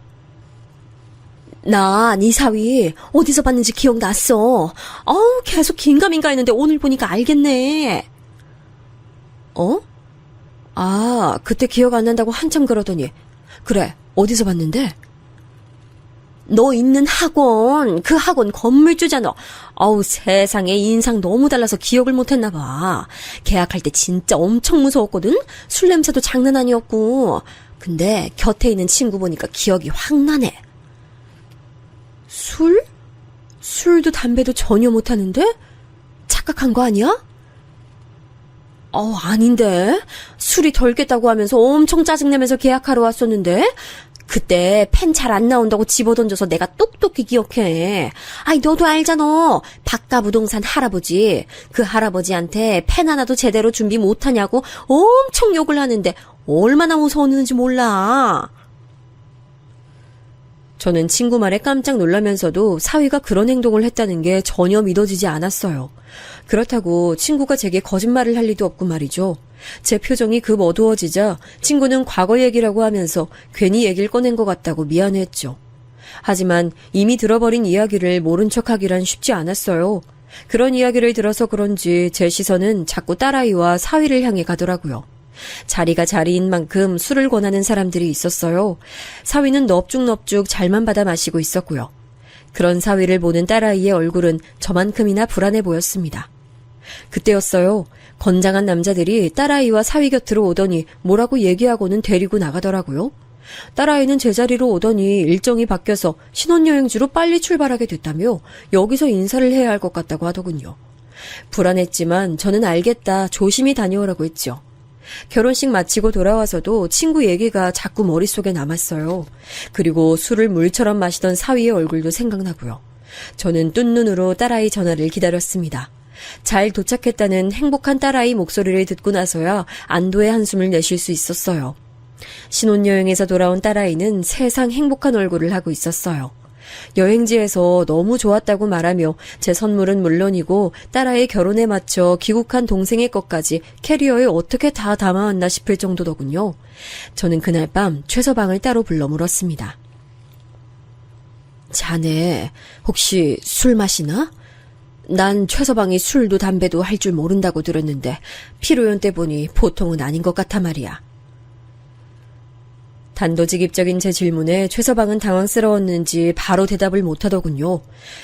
나 네 사위 어디서 봤는지 기억났어. 계속 긴가민가 했는데 오늘 보니까 알겠네. 그때 기억 안 난다고 한참 그러더니 그래, 어디서 봤는데? 너 있는 학원, 그 학원 건물주잖아. 세상에 인상 너무 달라서 기억을 못했나 봐. 계약할 때 진짜 엄청 무서웠거든? 술 냄새도 장난 아니었고. 근데 곁에 있는 친구 보니까 기억이 확 나네. 술? 술도 담배도 전혀 못하는데? 착각한 거 아니야? 아닌데. 술이 덜 깼다고 하면서 엄청 짜증내면서 계약하러 왔었는데. 그때 펜 잘 안 나온다고 집어던져서 내가 똑똑히 기억해. 너도 알잖아. 박가부동산 할아버지. 그 할아버지한테 펜 하나도 제대로 준비 못하냐고 엄청 욕을 하는데 얼마나 무서웠는지 몰라. 저는 친구 말에 깜짝 놀라면서도 사위가 그런 행동을 했다는 게 전혀 믿어지지 않았어요. 그렇다고 친구가 제게 거짓말을 할 리도 없고 말이죠. 제 표정이 급 어두워지자 친구는 과거 얘기라고 하면서 괜히 얘기를 꺼낸 것 같다고 미안해했죠. 하지만 이미 들어버린 이야기를 모른 척하기란 쉽지 않았어요. 그런 이야기를 들어서 그런지 제 시선은 자꾸 딸아이와 사위를 향해 가더라고요. 자리가 자리인 만큼 술을 권하는 사람들이 있었어요. 사위는 넙죽넙죽 잘만 받아 마시고 있었고요. 그런 사위를 보는 딸아이의 얼굴은 저만큼이나 불안해 보였습니다. 그때였어요. 건장한 남자들이 딸아이와 사위 곁으로 오더니 뭐라고 얘기하고는 데리고 나가더라고요. 딸아이는 제자리로 오더니 일정이 바뀌어서 신혼여행지로 빨리 출발하게 됐다며 여기서 인사를 해야 할 것 같다고 하더군요. 불안했지만 저는 알겠다, 조심히 다녀오라고 했죠. 결혼식 마치고 돌아와서도 친구 얘기가 자꾸 머릿속에 남았어요. 그리고 술을 물처럼 마시던 사위의 얼굴도 생각나고요. 저는 뜬 눈으로 딸아이 전화를 기다렸습니다. 잘 도착했다는 행복한 딸아이 목소리를 듣고 나서야 안도의 한숨을 내쉴 수 있었어요. 신혼여행에서 돌아온 딸아이는 세상 행복한 얼굴을 하고 있었어요. 여행지에서 너무 좋았다고 말하며 제 선물은 물론이고 딸아이 결혼에 맞춰 귀국한 동생의 것까지 캐리어에 어떻게 다 담아왔나 싶을 정도더군요. 저는 그날 밤 최서방을 따로 불러 물었습니다. 자네 혹시 술 마시나? 난 최서방이 술도 담배도 할 줄 모른다고 들었는데 피로연 때 보니 보통은 아닌 것 같아 말이야. 단도직입적인 제 질문에 최서방은 당황스러웠는지 바로 대답을 못하더군요.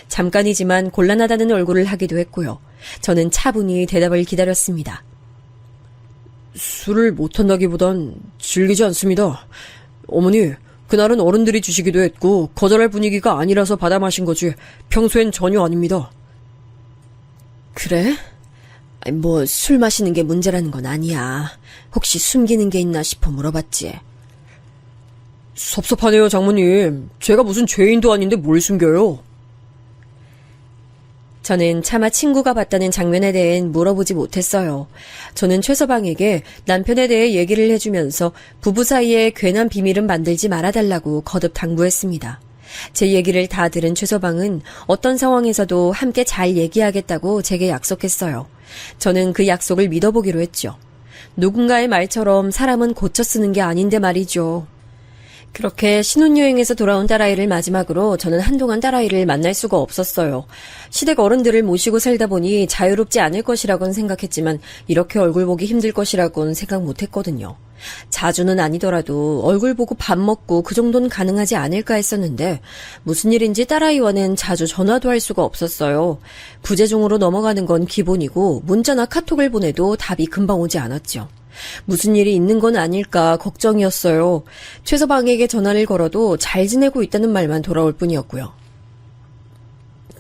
잠깐이지만 곤란하다는 얼굴을 하기도 했고요. 저는 차분히 대답을 기다렸습니다. 술을 못한다기보단 즐기지 않습니다. 어머니, 그날은 어른들이 주시기도 했고 거절할 분위기가 아니라서 받아 마신 거지 평소엔 전혀 아닙니다. 그래? 뭐 술 마시는 게 문제라는 건 아니야. 혹시 숨기는 게 있나 싶어 물어봤지. 섭섭하네요, 장모님. 제가 무슨 죄인도 아닌데 뭘 숨겨요? 저는 차마 친구가 봤다는 장면에 대해 물어보지 못했어요. 저는 최서방에게 남편에 대해 얘기를 해주면서 부부 사이에 괜한 비밀은 만들지 말아달라고 거듭 당부했습니다. 제 얘기를 다 들은 최서방은 어떤 상황에서도 함께 잘 얘기하겠다고 제게 약속했어요. 저는 그 약속을 믿어보기로 했죠. 누군가의 말처럼 사람은 고쳐 쓰는 게 아닌데 말이죠. 그렇게 신혼여행에서 돌아온 딸아이를 마지막으로 저는 한동안 딸아이를 만날 수가 없었어요. 시댁 어른들을 모시고 살다 보니 자유롭지 않을 것이라고는 생각했지만 이렇게 얼굴 보기 힘들 것이라고는 생각 못했거든요. 자주는 아니더라도 얼굴 보고 밥 먹고 그 정도는 가능하지 않을까 했었는데 무슨 일인지 딸아이와는 자주 전화도 할 수가 없었어요. 부재중으로 넘어가는 건 기본이고 문자나 카톡을 보내도 답이 금방 오지 않았죠. 무슨 일이 있는 건 아닐까 걱정이었어요. 최서방에게 전화를 걸어도 잘 지내고 있다는 말만 돌아올 뿐이었고요.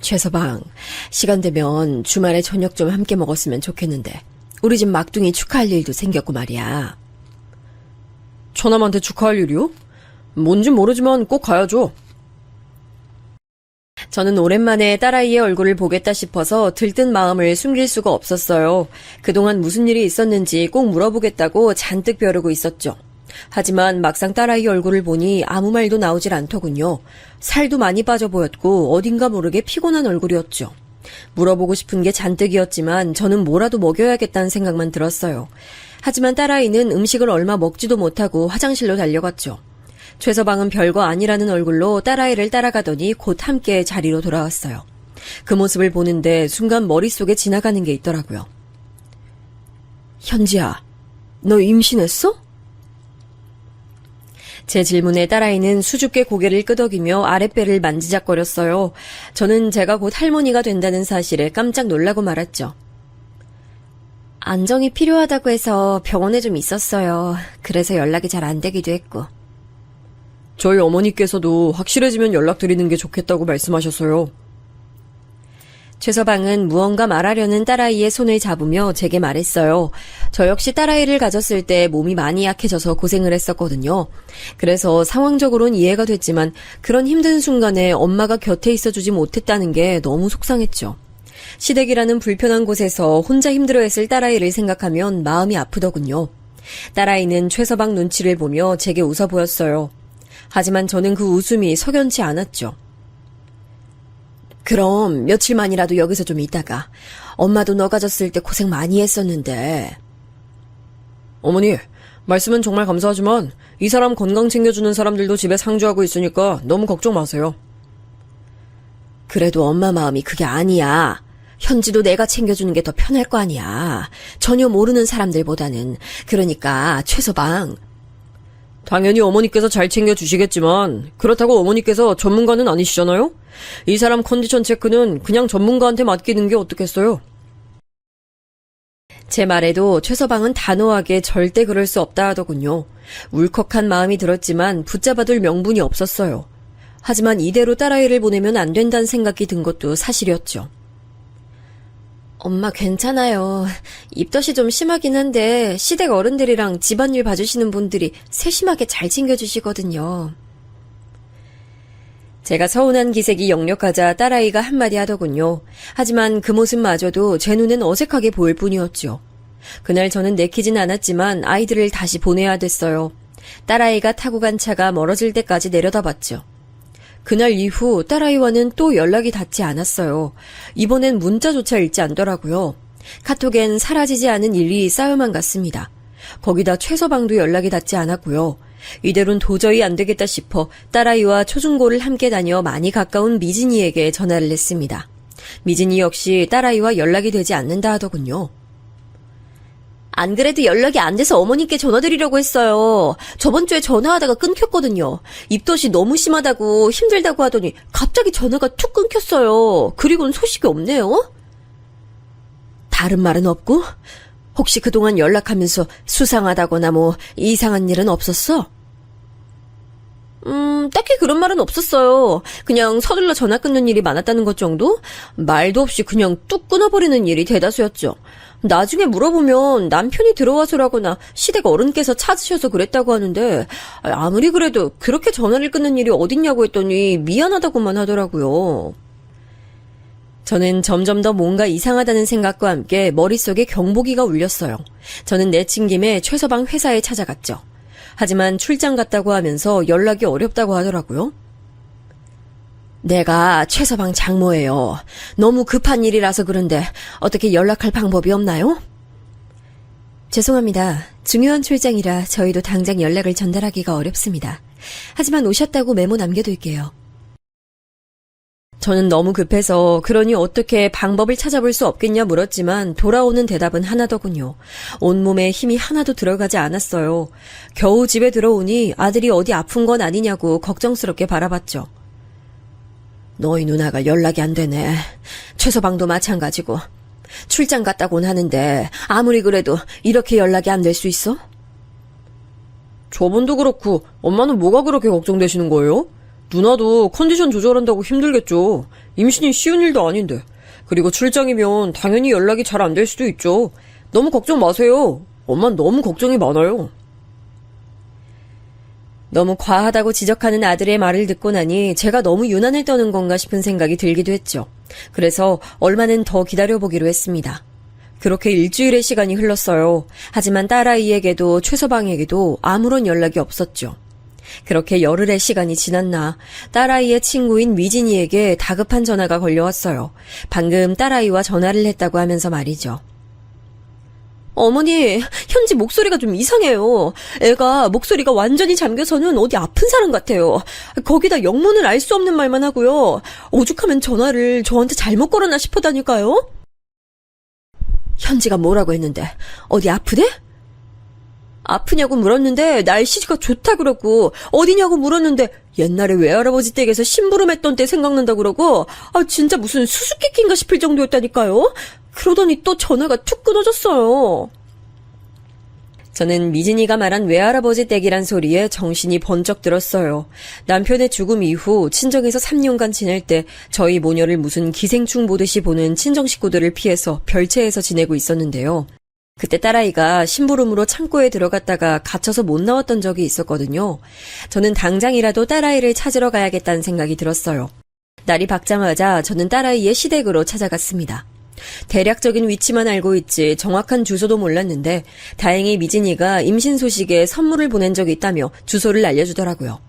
최서방, 시간 되면 주말에 저녁 좀 함께 먹었으면 좋겠는데 우리 집 막둥이 축하할 일도 생겼고 말이야. 처남한테 축하할 일이요? 뭔진 모르지만 꼭 가야죠. 저는 오랜만에 딸아이의 얼굴을 보겠다 싶어서 들뜬 마음을 숨길 수가 없었어요. 그동안 무슨 일이 있었는지 꼭 물어보겠다고 잔뜩 벼르고 있었죠. 하지만 막상 딸아이 얼굴을 보니 아무 말도 나오질 않더군요. 살도 많이 빠져 보였고 어딘가 모르게 피곤한 얼굴이었죠. 물어보고 싶은 게 잔뜩이었지만 저는 뭐라도 먹여야겠다는 생각만 들었어요. 하지만 딸아이는 음식을 얼마 먹지도 못하고 화장실로 달려갔죠. 최서방은 별거 아니라는 얼굴로 딸아이를 따라가더니 곧 함께 자리로 돌아왔어요. 그 모습을 보는데 순간 머릿속에 지나가는 게 있더라고요. 현지야, 너 임신했어? 제 질문에 딸아이는 수줍게 고개를 끄덕이며 아랫배를 만지작거렸어요. 저는 제가 곧 할머니가 된다는 사실에 깜짝 놀라고 말았죠. 안정이 필요하다고 해서 병원에 좀 있었어요. 그래서 연락이 잘 안 되기도 했고. 저희 어머니께서도 확실해지면 연락드리는 게 좋겠다고 말씀하셨어요. 최서방은 무언가 말하려는 딸아이의 손을 잡으며 제게 말했어요. 저 역시 딸아이를 가졌을 때 몸이 많이 약해져서 고생을 했었거든요. 그래서 상황적으로는 이해가 됐지만 그런 힘든 순간에 엄마가 곁에 있어주지 못했다는 게 너무 속상했죠. 시댁이라는 불편한 곳에서 혼자 힘들어했을 딸아이를 생각하면 마음이 아프더군요. 딸아이는 최서방 눈치를 보며 제게 웃어 보였어요. 하지만 저는 그 웃음이 석연치 않았죠. 그럼 며칠만이라도 여기서 좀 있다가 엄마도 너 가졌을 때 고생 많이 했었는데. 어머니, 말씀은 정말 감사하지만 이 사람 건강 챙겨주는 사람들도 집에 상주하고 있으니까 너무 걱정 마세요. 그래도 엄마 마음이 그게 아니야. 현지도 내가 챙겨주는 게 더 편할 거 아니야. 전혀 모르는 사람들보다는. 그러니까 최서방. 당연히 어머니께서 잘 챙겨주시겠지만 그렇다고 어머니께서 전문가는 아니시잖아요? 이 사람 컨디션 체크는 그냥 전문가한테 맡기는 게 어떻겠어요? 제 말에도 최서방은 단호하게 절대 그럴 수 없다 하더군요. 울컥한 마음이 들었지만 붙잡아둘 명분이 없었어요. 하지만 이대로 딸아이를 보내면 안 된다는 생각이 든 것도 사실이었죠. 엄마 괜찮아요. 입덧이 좀 심하긴 한데 시댁 어른들이랑 집안일 봐주시는 분들이 세심하게 잘 챙겨주시거든요. 제가 서운한 기색이 역력하자 딸아이가 한마디 하더군요. 하지만 그 모습마저도 제 눈엔 어색하게 보일 뿐이었죠. 그날 저는 내키진 않았지만 아이들을 다시 보내야 됐어요. 딸아이가 타고 간 차가 멀어질 때까지 내려다봤죠. 그날 이후 딸아이와는 또 연락이 닿지 않았어요. 이번엔 문자조차 읽지 않더라고요. 카톡엔 사라지지 않은 일이 쌓여만 갔습니다. 거기다 최서방도 연락이 닿지 않았고요. 이대로는 도저히 안 되겠다 싶어 딸아이와 초중고를 함께 다녀 많이 가까운 미진이에게 전화를 했습니다. 미진이 역시 딸아이와 연락이 되지 않는다 하더군요. 안 그래도 연락이 안 돼서 어머님께 전화드리려고 했어요. 저번 주에 전화하다가 끊겼거든요. 입덧이 너무 심하다고 힘들다고 하더니 갑자기 전화가 툭 끊겼어요. 그리고는 소식이 없네요. 다른 말은 없고? 혹시 그동안 연락하면서 수상하다거나 뭐 이상한 일은 없었어? 딱히 그런 말은 없었어요. 그냥 서둘러 전화 끊는 일이 많았다는 것 정도? 말도 없이 그냥 뚝 끊어버리는 일이 대다수였죠. 나중에 물어보면 남편이 들어와서라거나 시댁 어른께서 찾으셔서 그랬다고 하는데 아무리 그래도 그렇게 전화를 끊는 일이 어딨냐고 했더니 미안하다고만 하더라고요. 저는 점점 더 뭔가 이상하다는 생각과 함께 머릿속에 경보기가 울렸어요. 저는 내친 김에 최서방 회사에 찾아갔죠. 하지만 출장 갔다고 하면서 연락이 어렵다고 하더라고요. 내가 최서방 장모예요. 너무 급한 일이라서 그런데 어떻게 연락할 방법이 없나요? 죄송합니다. 중요한 출장이라 저희도 당장 연락을 전달하기가 어렵습니다. 하지만 오셨다고 메모 남겨둘게요. 저는 너무 급해서 그러니 어떻게 방법을 찾아볼 수 없겠냐 물었지만 돌아오는 대답은 하나더군요. 온몸에 힘이 하나도 들어가지 않았어요. 겨우 집에 들어오니 아들이 어디 아픈 건 아니냐고 걱정스럽게 바라봤죠. 너희 누나가 연락이 안 되네. 최서방도 마찬가지고. 출장 갔다곤 하는데 아무리 그래도 이렇게 연락이 안 될 수 있어? 저분도 그렇고 엄마는 뭐가 그렇게 걱정되시는 거예요? 누나도 컨디션 조절한다고 힘들겠죠. 임신이 쉬운 일도 아닌데. 그리고 출장이면 당연히 연락이 잘 안 될 수도 있죠. 너무 걱정 마세요. 엄만 너무 걱정이 많아요. 너무 과하다고 지적하는 아들의 말을 듣고 나니 제가 너무 유난을 떠는 건가 싶은 생각이 들기도 했죠. 그래서 얼마는 더 기다려보기로 했습니다. 그렇게 일주일의 시간이 흘렀어요. 하지만 딸아이에게도 최서방에게도 아무런 연락이 없었죠. 그렇게 열흘의 시간이 지났나 딸아이의 친구인 미진이에게 다급한 전화가 걸려왔어요. 방금 딸아이와 전화를 했다고 하면서 말이죠. 어머니, 현지 목소리가 좀 이상해요. 애가 목소리가 완전히 잠겨서는 어디 아픈 사람 같아요. 거기다 영문을 알 수 없는 말만 하고요. 오죽하면 전화를 저한테 잘못 걸었나 싶었다니까요. 현지가 뭐라고 했는데 어디 아프대? 아프냐고 물었는데 날씨가 좋다 그러고 어디냐고 물었는데 옛날에 외할아버지 댁에서 심부름했던 때 생각난다 그러고 진짜 무슨 수수께끼인가 싶을 정도였다니까요. 그러더니 또 전화가 툭 끊어졌어요. 저는 미진이가 말한 외할아버지 댁이란 소리에 정신이 번쩍 들었어요. 남편의 죽음 이후 친정에서 3년간 지낼 때 저희 모녀를 무슨 기생충 보듯이 보는 친정 식구들을 피해서 별채에서 지내고 있었는데요. 그때 딸아이가 심부름으로 창고에 들어갔다가 갇혀서 못 나왔던 적이 있었거든요. 저는 당장이라도 딸아이를 찾으러 가야겠다는 생각이 들었어요. 날이 밝자마자 저는 딸아이의 시댁으로 찾아갔습니다. 대략적인 위치만 알고 있지 정확한 주소도 몰랐는데 다행히 미진이가 임신 소식에 선물을 보낸 적이 있다며 주소를 알려주더라고요.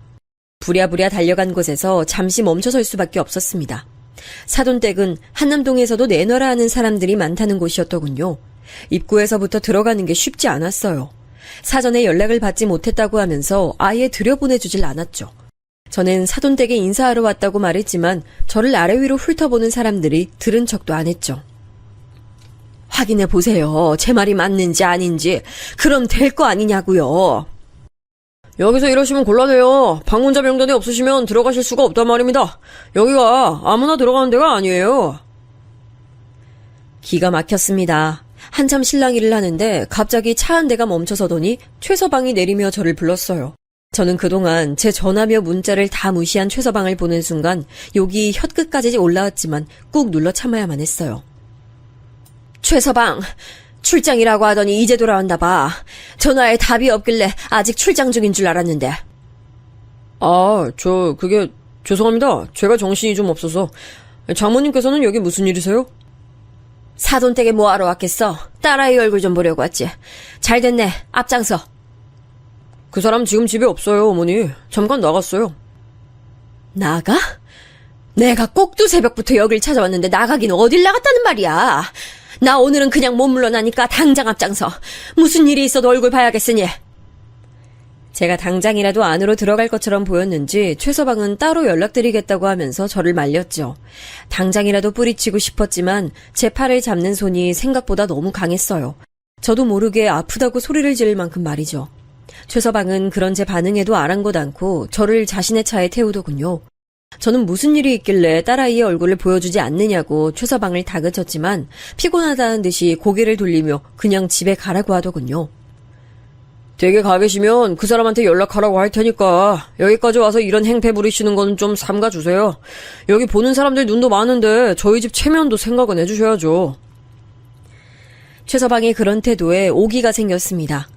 부랴부랴 달려간 곳에서 잠시 멈춰설 수밖에 없었습니다. 사돈댁은 한남동에서도 내놔라 하는 사람들이 많다는 곳이었더군요. 입구에서부터 들어가는 게 쉽지 않았어요. 사전에 연락을 받지 못했다고 하면서 아예 들여보내주질 않았죠. 저는 사돈댁에 인사하러 왔다고 말했지만 저를 아래 위로 훑어보는 사람들이 들은 척도 안 했죠. 확인해 보세요. 제 말이 맞는지 아닌지. 그럼 될 거 아니냐고요. 여기서 이러시면 곤란해요. 방문자 명단에 없으시면 들어가실 수가 없단 말입니다. 여기가 아무나 들어가는 데가 아니에요. 기가 막혔습니다. 한참 실랑 일을 하는데 갑자기 차 한 대가 멈춰서더니 최서방이 내리며 저를 불렀어요. 저는 그동안 제 전화며 문자를 다 무시한 최서방을 보는 순간 욕이 혀끝까지 올라왔지만 꾹 눌러 참아야만 했어요. 최서방, 출장이라고 하더니 이제 돌아온다 봐. 전화에 답이 없길래 아직 출장 중인 줄 알았는데. 그게 죄송합니다. 제가 정신이 좀 없어서. 장모님께서는 여기 무슨 일이세요? 사돈댁에 뭐하러 왔겠어? 딸아이 얼굴 좀 보려고 왔지. 잘 됐네. 앞장서. 그 사람 지금 집에 없어요, 어머니. 잠깐 나갔어요. 나가? 내가 꼭두 새벽부터 여길 찾아왔는데 나가긴 어딜 나갔다는 말이야. 나 오늘은 그냥 못 물러나니까 당장 앞장서. 무슨 일이 있어도 얼굴 봐야겠으니. 제가 당장이라도 안으로 들어갈 것처럼 보였는지 최서방은 따로 연락드리겠다고 하면서 저를 말렸죠. 당장이라도 뿌리치고 싶었지만 제 팔을 잡는 손이 생각보다 너무 강했어요. 저도 모르게 아프다고 소리를 지를 만큼 말이죠. 최서방은 그런 제 반응에도 아랑곳 않고 저를 자신의 차에 태우더군요. 저는 무슨 일이 있길래 딸아이의 얼굴을 보여주지 않느냐고 최서방을 다그쳤지만 피곤하다는 듯이 고개를 돌리며 그냥 집에 가라고 하더군요. 댁에 가 계시면 그 사람한테 연락하라고 할 테니까 여기까지 와서 이런 행패 부리시는 건 좀 삼가주세요. 여기 보는 사람들 눈도 많은데 저희 집 체면도 생각은 해주셔야죠. 최서방의 그런 태도에 오기가 생겼습니다.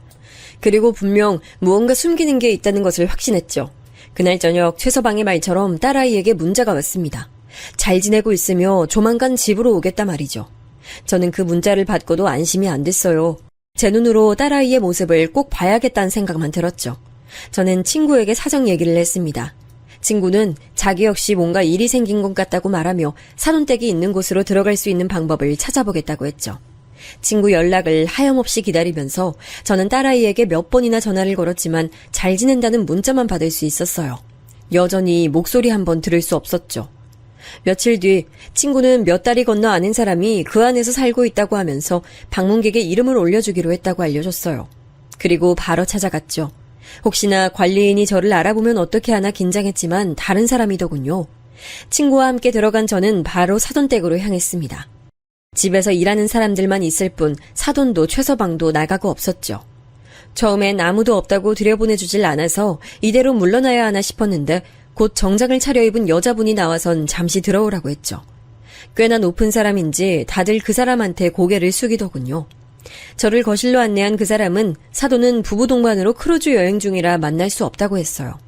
그리고 분명 무언가 숨기는 게 있다는 것을 확신했죠. 그날 저녁 최서방의 말처럼 딸아이에게 문자가 왔습니다. 잘 지내고 있으며 조만간 집으로 오겠다 말이죠. 저는 그 문자를 받고도 안심이 안 됐어요. 제 눈으로 딸아이의 모습을 꼭 봐야겠다는 생각만 들었죠. 저는 친구에게 사정 얘기를 했습니다. 친구는 자기 역시 뭔가 일이 생긴 것 같다고 말하며 사돈댁이 있는 곳으로 들어갈 수 있는 방법을 찾아보겠다고 했죠. 친구 연락을 하염없이 기다리면서 저는 딸아이에게 몇 번이나 전화를 걸었지만 잘 지낸다는 문자만 받을 수 있었어요. 여전히 목소리 한 번 들을 수 없었죠. 며칠 뒤 친구는 몇 달이 건너 아는 사람이 그 안에서 살고 있다고 하면서 방문객의 이름을 올려주기로 했다고 알려줬어요. 그리고 바로 찾아갔죠. 혹시나 관리인이 저를 알아보면 어떻게 하나 긴장했지만 다른 사람이더군요. 친구와 함께 들어간 저는 바로 사돈댁으로 향했습니다. 집에서 일하는 사람들만 있을 뿐 사돈도 최서방도 나가고 없었죠. 처음엔 아무도 없다고 들여보내주질 않아서 이대로 물러나야 하나 싶었는데 곧 정장을 차려입은 여자분이 나와선 잠시 들어오라고 했죠. 꽤나 높은 사람인지 다들 그 사람한테 고개를 숙이더군요. 저를 거실로 안내한 그 사람은 사돈은 부부 동반으로 크루즈 여행 중이라 만날 수 없다고 했어요.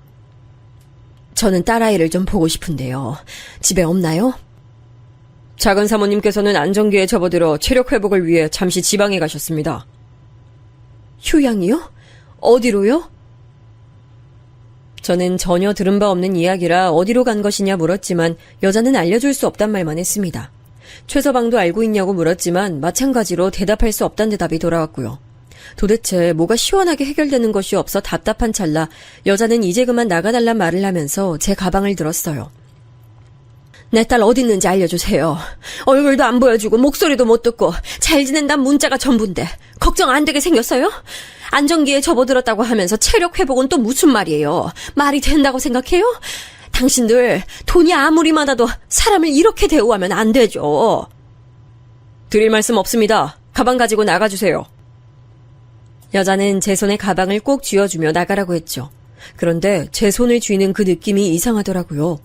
저는 딸아이를 좀 보고 싶은데요. 집에 없나요? 작은 사모님께서는 안정기에 접어들어 체력 회복을 위해 잠시 지방에 가셨습니다. 휴양이요? 어디로요? 저는 전혀 들은 바 없는 이야기라 어디로 간 것이냐 물었지만 여자는 알려줄 수 없단 말만 했습니다. 최서방도 알고 있냐고 물었지만 마찬가지로 대답할 수 없단 대답이 돌아왔고요. 도대체 뭐가 시원하게 해결되는 것이 없어 답답한 찰나 여자는 이제 그만 나가달란 말을 하면서 제 가방을 들었어요. 내 딸 어디 있는지 알려주세요. 얼굴도 안 보여주고 목소리도 못 듣고 잘 지낸단 문자가 전부인데 걱정 안 되게 생겼어요? 안정기에 접어들었다고 하면서 체력 회복은 또 무슨 말이에요? 말이 된다고 생각해요? 당신들 돈이 아무리 많아도 사람을 이렇게 대우하면 안 되죠. 드릴 말씀 없습니다. 가방 가지고 나가주세요. 여자는 제 손에 가방을 꼭 쥐어주며 나가라고 했죠. 그런데 제 손을 쥐는 그 느낌이 이상하더라고요.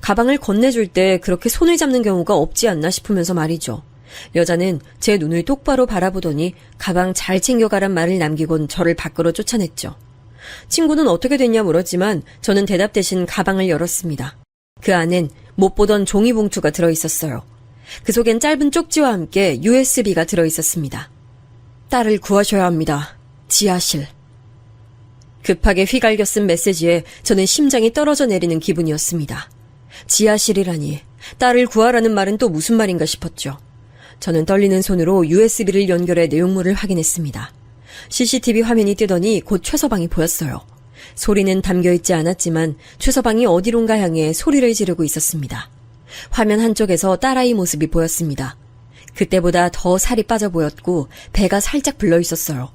가방을 건네줄 때 그렇게 손을 잡는 경우가 없지 않나 싶으면서 말이죠. 여자는 제 눈을 똑바로 바라보더니 가방 잘 챙겨가란 말을 남기곤 저를 밖으로 쫓아냈죠. 친구는 어떻게 됐냐 물었지만 저는 대답 대신 가방을 열었습니다. 그 안엔 못 보던 종이봉투가 들어있었어요. 그 속엔 짧은 쪽지와 함께 USB가 들어있었습니다. 딸을 구하셔야 합니다. 지하실. 급하게 휘갈겨 쓴 메시지에 저는 심장이 떨어져 내리는 기분이었습니다. 지하실이라니 딸을 구하라는 말은 또 무슨 말인가 싶었죠. 저는 떨리는 손으로 USB를 연결해 내용물을 확인했습니다. CCTV 화면이 뜨더니 곧 최서방이 보였어요. 소리는 담겨있지 않았지만 최서방이 어디론가 향해 소리를 지르고 있었습니다. 화면 한쪽에서 딸아이 모습이 보였습니다. 그때보다 더 살이 빠져 보였고 배가 살짝 불러있었어요.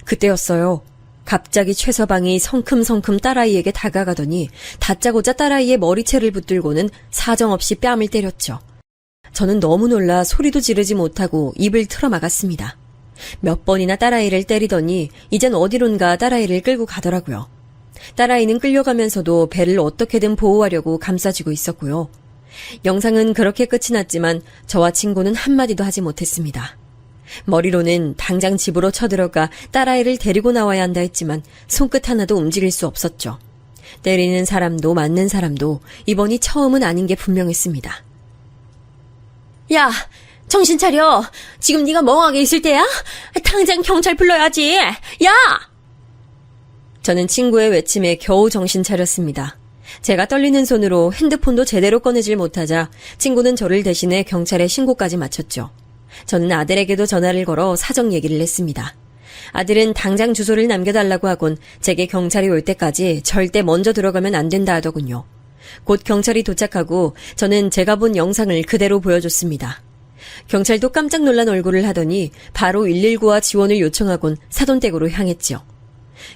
그때였어요. 갑자기 최서방이 성큼성큼 딸아이에게 다가가더니 다짜고짜 딸아이의 머리채를 붙들고는 사정없이 뺨을 때렸죠. 저는 너무 놀라 소리도 지르지 못하고 입을 틀어막았습니다. 몇 번이나 딸아이를 때리더니 이젠 어디론가 딸아이를 끌고 가더라고요. 딸아이는 끌려가면서도 배를 어떻게든 보호하려고 감싸쥐고 있었고요. 영상은 그렇게 끝이 났지만 저와 친구는 한마디도 하지 못했습니다. 머리로는 당장 집으로 쳐들어가 딸아이를 데리고 나와야 한다 했지만 손끝 하나도 움직일 수 없었죠. 때리는 사람도 맞는 사람도 이번이 처음은 아닌 게 분명했습니다. 야, 정신 차려. 지금 네가 멍하게 있을 때야? 당장 경찰 불러야지. 야! 저는 친구의 외침에 겨우 정신 차렸습니다. 제가 떨리는 손으로 핸드폰도 제대로 꺼내질 못하자 친구는 저를 대신해 경찰에 신고까지 마쳤죠. 저는 아들에게도 전화를 걸어 사정 얘기를 했습니다. 아들은 당장 주소를 남겨달라고 하곤 제게 경찰이 올 때까지 절대 먼저 들어가면 안 된다 하더군요. 곧 경찰이 도착하고 저는 제가 본 영상을 그대로 보여줬습니다. 경찰도 깜짝 놀란 얼굴을 하더니 바로 119와 지원을 요청하곤 사돈댁으로 향했죠.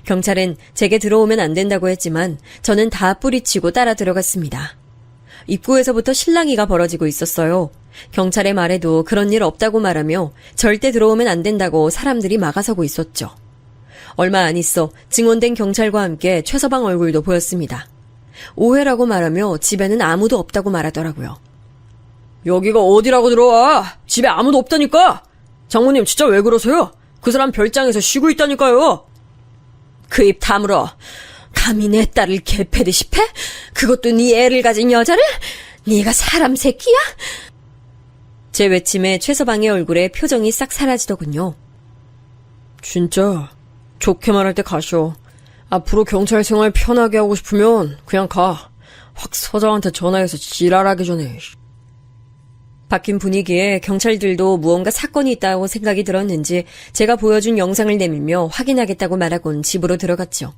경찰은 제게 들어오면 안 된다고 했지만 저는 다 뿌리치고 따라 들어갔습니다. 입구에서부터 실랑이가 벌어지고 있었어요. 경찰의 말에도 그런 일 없다고 말하며 절대 들어오면 안 된다고 사람들이 막아서고 있었죠. 얼마 안 있어 증언된 경찰과 함께 최서방 얼굴도 보였습니다. 오해라고 말하며 집에는 아무도 없다고 말하더라고요. 여기가 어디라고 들어와? 집에 아무도 없다니까? 장모님 진짜 왜 그러세요? 그 사람 별장에서 쉬고 있다니까요. 그 입 다물어. 감히 내 딸을 개패듯이 패? 그것도 네 애를 가진 여자를? 네가 사람 새끼야? 제 외침에 최서방의 얼굴에 표정이 싹 사라지더군요. 진짜 좋게 말할 때 가셔. 앞으로 경찰 생활 편하게 하고 싶으면 그냥 가. 확 서장한테 전화해서 지랄하기 전에. 바뀐 분위기에 경찰들도 무언가 사건이 있다고 생각이 들었는지 제가 보여준 영상을 내밀며 확인하겠다고 말하곤 집으로 들어갔죠.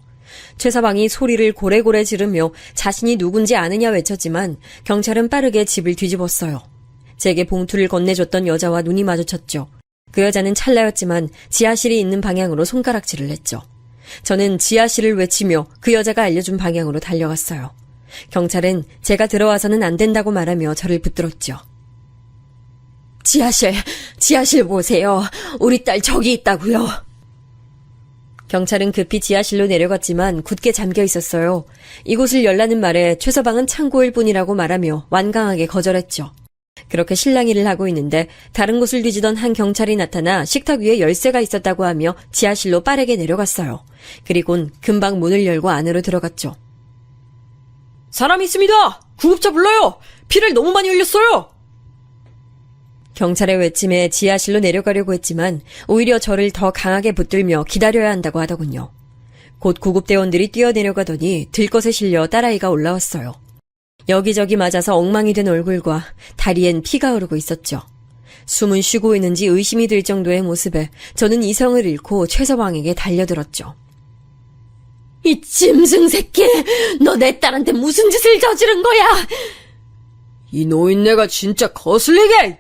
최서방이 소리를 고래고래 지르며 자신이 누군지 아느냐 외쳤지만 경찰은 빠르게 집을 뒤집었어요. 제게 봉투를 건네줬던 여자와 눈이 마주쳤죠. 그 여자는 찰나였지만 지하실이 있는 방향으로 손가락질을 했죠. 저는 지하실을 외치며 그 여자가 알려준 방향으로 달려갔어요. 경찰은 제가 들어와서는 안 된다고 말하며 저를 붙들었죠. 지하실 보세요. 우리 딸 저기 있다고요. 경찰은 급히 지하실로 내려갔지만 굳게 잠겨 있었어요. 이곳을 열라는 말에 최서방은 창고일 뿐이라고 말하며 완강하게 거절했죠. 그렇게 실랑이를 하고 있는데 다른 곳을 뒤지던 한 경찰이 나타나 식탁 위에 열쇠가 있었다고 하며 지하실로 빠르게 내려갔어요. 그리곤 금방 문을 열고 안으로 들어갔죠. 사람 있습니다. 구급차 불러요. 피를 너무 많이 흘렸어요. 경찰의 외침에 지하실로 내려가려고 했지만 오히려 저를 더 강하게 붙들며 기다려야 한다고 하더군요. 곧 구급대원들이 뛰어내려가더니 들것에 실려 딸아이가 올라왔어요. 여기저기 맞아서 엉망이 된 얼굴과 다리엔 피가 흐르고 있었죠. 숨은 쉬고 있는지 의심이 들 정도의 모습에 저는 이성을 잃고 최서방에게 달려들었죠. 이 짐승 새끼! 너 내 딸한테 무슨 짓을 저지른 거야? 이 노인네가 진짜 거슬리게!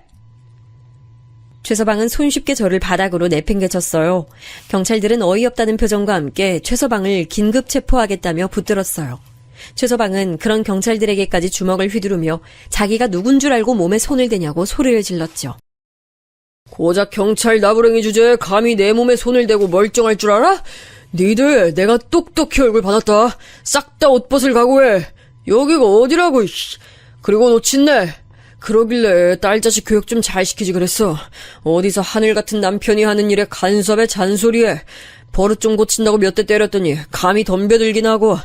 최서방은 손쉽게 저를 바닥으로 내팽개쳤어요. 경찰들은 어이없다는 표정과 함께 최서방을 긴급 체포하겠다며 붙들었어요. 최서방은 그런 경찰들에게까지 주먹을 휘두르며 자기가 누군 줄 알고 몸에 손을 대냐고 소리를 질렀죠. 고작 경찰 나부랭이 주제에 감히 내 몸에 손을 대고 멀쩡할 줄 알아? 니들 내가 똑똑히 얼굴 받았다. 싹 다 옷 벗을 각오해. 여기가 어디라고. 이씨. 그리고 놓친네. 그러길래 딸 자식 교육 좀 잘 시키지 그랬어. 어디서 하늘 같은 남편이 하는 일에 간섭에 잔소리에 버릇 좀 고친다고 몇 대 때렸더니 감히 덤벼들긴 하고.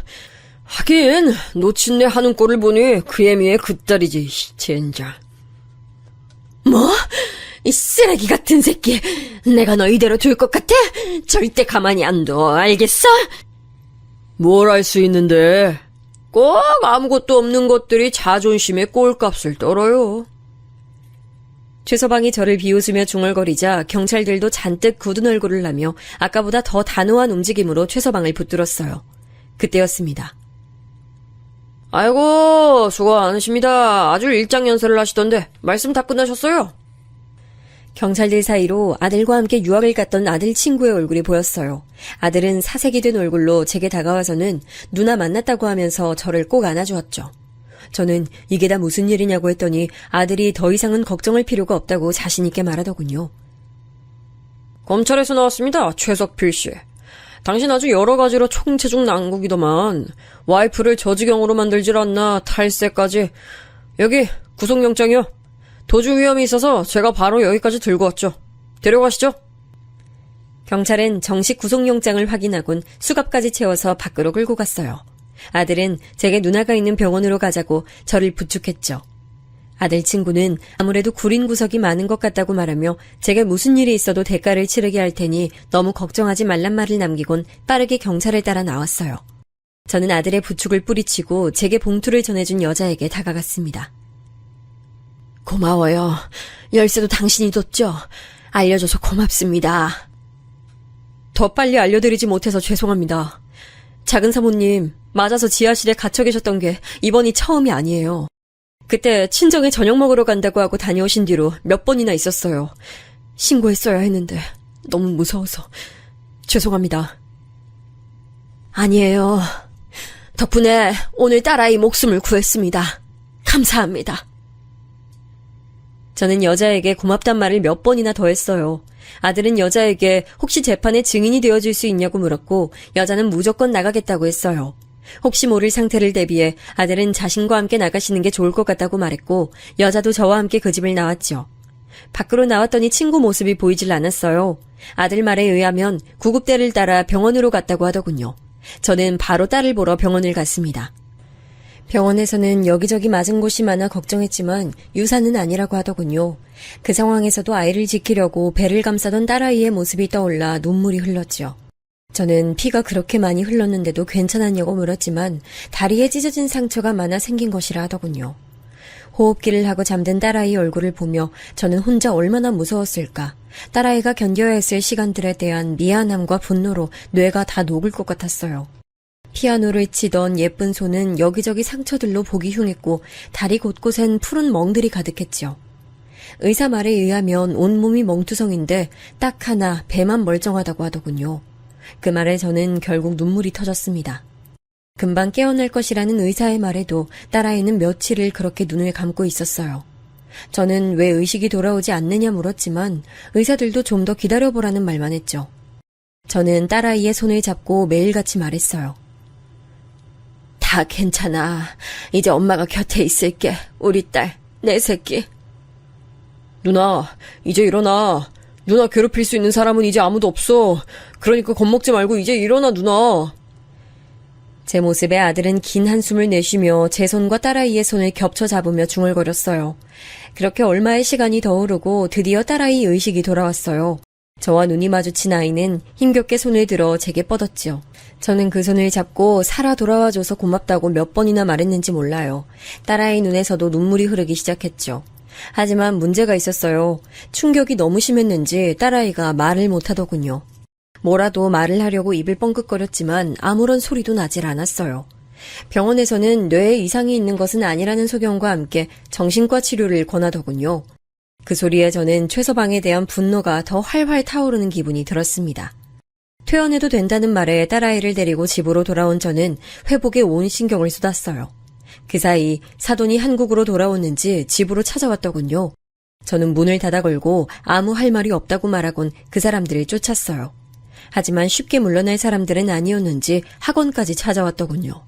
하긴 놓친네 하는 꼴을 보니 그 애미의 그 딸이지. 젠장. 뭐? 이 쓰레기 같은 새끼! 내가 너 이대로 둘 것 같아? 절대 가만히 안 둬, 알겠어? 뭘 할 수 있는데. 꼭 아무것도 없는 것들이 자존심의 꼴값을 떨어요. 최서방이 저를 비웃으며 중얼거리자 경찰들도 잔뜩 굳은 얼굴을 하며 아까보다 더 단호한 움직임으로 최서방을 붙들었어요. 그때였습니다. 아이고 수고 많으십니다. 아주 일장연설을 하시던데 말씀 다 끝나셨어요? 경찰들 사이로 아들과 함께 유학을 갔던 아들 친구의 얼굴이 보였어요. 아들은 사색이 된 얼굴로 제게 다가와서는 누나 만났다고 하면서 저를 꼭 안아주었죠. 저는 이게 다 무슨 일이냐고 했더니 아들이 더 이상은 걱정할 필요가 없다고 자신있게 말하더군요. 검찰에서 나왔습니다. 최석필 씨. 당신 아주 여러 가지로 총체중 난국이더만 와이프를 저지경으로 만들질 않나 탈세까지. 여기 구속영장이요. 도주 위험이 있어서 제가 바로 여기까지 들고 왔죠. 데려가시죠. 경찰은 정식 구속영장을 확인하곤 수갑까지 채워서 밖으로 끌고 갔어요. 아들은 제게 누나가 있는 병원으로 가자고 저를 부축했죠. 아들 친구는 아무래도 구린 구석이 많은 것 같다고 말하며 제게 무슨 일이 있어도 대가를 치르게 할 테니 너무 걱정하지 말란 말을 남기곤 빠르게 경찰을 따라 나왔어요. 저는 아들의 부축을 뿌리치고 제게 봉투를 전해준 여자에게 다가갔습니다. 고마워요. 열쇠도 당신이 뒀죠? 알려줘서 고맙습니다. 더 빨리 알려드리지 못해서 죄송합니다. 작은 사모님, 맞아서 지하실에 갇혀 계셨던 게 이번이 처음이 아니에요. 그때 친정에 저녁 먹으러 간다고 하고 다녀오신 뒤로 몇 번이나 있었어요. 신고했어야 했는데 너무 무서워서 죄송합니다. 아니에요. 덕분에 오늘 딸아이 목숨을 구했습니다. 감사합니다. 저는 여자에게 고맙단 말을 몇 번이나 더 했어요. 아들은 여자에게 혹시 재판에 증인이 되어줄 수 있냐고 물었고 여자는 무조건 나가겠다고 했어요. 혹시 모를 상태를 대비해 아들은 자신과 함께 나가시는 게 좋을 것 같다고 말했고 여자도 저와 함께 그 집을 나왔죠. 밖으로 나왔더니 친구 모습이 보이질 않았어요. 아들 말에 의하면 구급대를 따라 병원으로 갔다고 하더군요. 저는 바로 딸을 보러 병원을 갔습니다. 병원에서는 여기저기 맞은 곳이 많아 걱정했지만 유산은 아니라고 하더군요. 그 상황에서도 아이를 지키려고 배를 감싸던 딸아이의 모습이 떠올라 눈물이 흘렀죠. 저는 피가 그렇게 많이 흘렀는데도 괜찮았냐고 물었지만 다리에 찢어진 상처가 많아 생긴 것이라 하더군요. 호흡기를 하고 잠든 딸아이 얼굴을 보며 저는 혼자 얼마나 무서웠을까. 딸아이가 견뎌야 했을 시간들에 대한 미안함과 분노로 뇌가 다 녹을 것 같았어요. 피아노를 치던 예쁜 손은 여기저기 상처들로 보기 흉했고 다리 곳곳엔 푸른 멍들이 가득했죠. 의사 말에 의하면 온몸이 멍투성인데 딱 하나 배만 멀쩡하다고 하더군요. 그 말에 저는 결국 눈물이 터졌습니다. 금방 깨어날 것이라는 의사의 말에도 딸아이는 며칠을 그렇게 눈을 감고 있었어요. 저는 왜 의식이 돌아오지 않느냐 물었지만 의사들도 좀 더 기다려보라는 말만 했죠. 저는 딸아이의 손을 잡고 매일같이 말했어요. 다 괜찮아. 이제 엄마가 곁에 있을게. 우리 딸, 내 새끼. 누나, 이제 일어나. 누나 괴롭힐 수 있는 사람은 이제 아무도 없어. 그러니까 겁먹지 말고 이제 일어나, 누나. 제 모습에 아들은 긴 한숨을 내쉬며 제 손과 딸아이의 손을 겹쳐 잡으며 중얼거렸어요. 그렇게 얼마의 시간이 더 흐르고 드디어 딸아이 의식이 돌아왔어요. 저와 눈이 마주친 아이는 힘겹게 손을 들어 제게 뻗었지요. 저는 그 손을 잡고 살아 돌아와줘서 고맙다고 몇 번이나 말했는지 몰라요. 딸아이 눈에서도 눈물이 흐르기 시작했죠. 하지만 문제가 있었어요. 충격이 너무 심했는지 딸아이가 말을 못하더군요. 뭐라도 말을 하려고 입을 뻥긋거렸지만 아무런 소리도 나질 않았어요. 병원에서는 뇌에 이상이 있는 것은 아니라는 소견과 함께 정신과 치료를 권하더군요. 그 소리에 저는 최서방에 대한 분노가 더 활활 타오르는 기분이 들었습니다. 퇴원해도 된다는 말에 딸아이를 데리고 집으로 돌아온 저는 회복에 온 신경을 쏟았어요. 그 사이 사돈이 한국으로 돌아왔는지 집으로 찾아왔더군요. 저는 문을 닫아 걸고 아무 할 말이 없다고 말하곤 그 사람들을 쫓았어요. 하지만 쉽게 물러날 사람들은 아니었는지 학원까지 찾아왔더군요.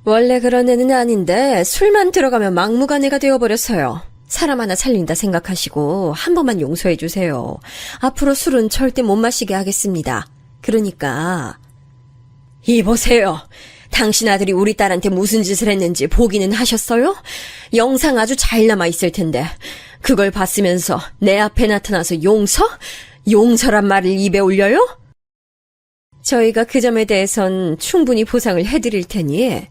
원래 그런 애는 아닌데 술만 들어가면 막무가내가 되어버렸어요. 사람 하나 살린다 생각하시고 한 번만 용서해 주세요. 앞으로 술은 절대 못 마시게 하겠습니다. 그러니까 이보세요. 당신 아들이 우리 딸한테 무슨 짓을 했는지 보기는 하셨어요? 영상 아주 잘 남아있을 텐데 그걸 봤으면서 내 앞에 나타나서 용서? 용서란 말을 입에 올려요? 저희가 그 점에 대해선 충분히 보상을 해드릴 테니.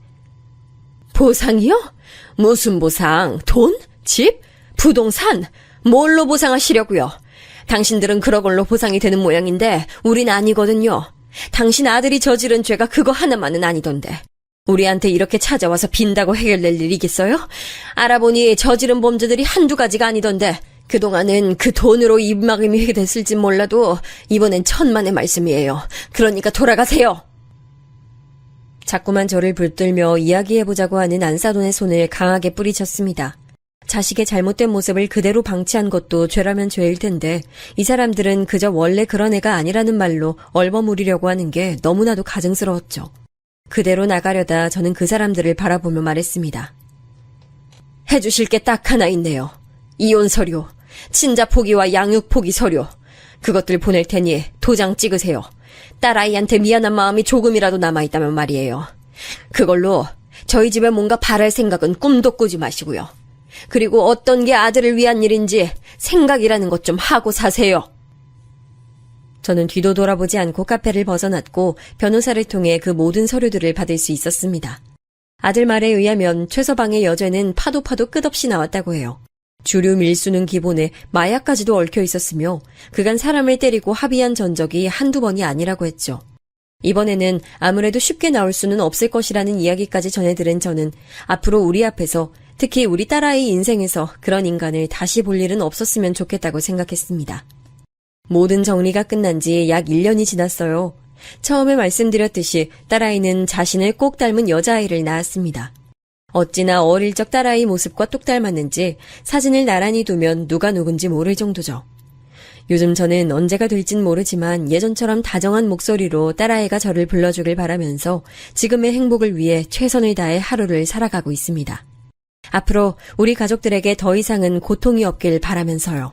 보상이요? 무슨 보상? 돈? 집? 부동산? 뭘로 보상하시려고요? 당신들은 그런 걸로 보상이 되는 모양인데 우린 아니거든요. 당신 아들이 저지른 죄가 그거 하나만은 아니던데. 우리한테 이렇게 찾아와서 빈다고 해결될 일이겠어요? 알아보니 저지른 범죄들이 한두 가지가 아니던데 그동안은 그 돈으로 입막음이 됐을진 몰라도 이번엔 천만의 말씀이에요. 그러니까 돌아가세요. 자꾸만 저를 붙들며 이야기해보자고 하는 안사돈의 손을 강하게 뿌리쳤습니다. 자식의 잘못된 모습을 그대로 방치한 것도 죄라면 죄일 텐데 이 사람들은 그저 원래 그런 애가 아니라는 말로 얼버무리려고 하는 게 너무나도 가증스러웠죠. 그대로 나가려다 저는 그 사람들을 바라보며 말했습니다. 해주실 게 딱 하나 있네요. 이혼 서류, 친자 포기와 양육 포기 서류. 그것들 보낼 테니 도장 찍으세요. 딸아이한테 미안한 마음이 조금이라도 남아있다면 말이에요. 그걸로 저희 집에 뭔가 바랄 생각은 꿈도 꾸지 마시고요. 그리고 어떤 게 아들을 위한 일인지 생각이라는 것 좀 하고 사세요. 저는 뒤도 돌아보지 않고 카페를 벗어났고 변호사를 통해 그 모든 서류들을 받을 수 있었습니다. 아들 말에 의하면 최서방의 여죄는 파도 끝없이 나왔다고 해요. 주류 밀수는 기본에 마약까지도 얽혀 있었으며 그간 사람을 때리고 합의한 전적이 한두 번이 아니라고 했죠. 이번에는 아무래도 쉽게 나올 수는 없을 것이라는 이야기까지 전해 들은 저는 앞으로 우리 앞에서 특히 우리 딸아이 인생에서 그런 인간을 다시 볼 일은 없었으면 좋겠다고 생각했습니다. 모든 정리가 끝난 지 약 1년이 지났어요. 처음에 말씀드렸듯이 딸아이는 자신을 꼭 닮은 여자아이를 낳았습니다. 어찌나 어릴 적 딸아이 모습과 똑 닮았는지 사진을 나란히 두면 누가 누군지 모를 정도죠. 요즘 저는 언제가 될진 모르지만 예전처럼 다정한 목소리로 딸아이가 저를 불러주길 바라면서 지금의 행복을 위해 최선을 다해 하루를 살아가고 있습니다. 앞으로 우리 가족들에게 더 이상은 고통이 없길 바라면서요.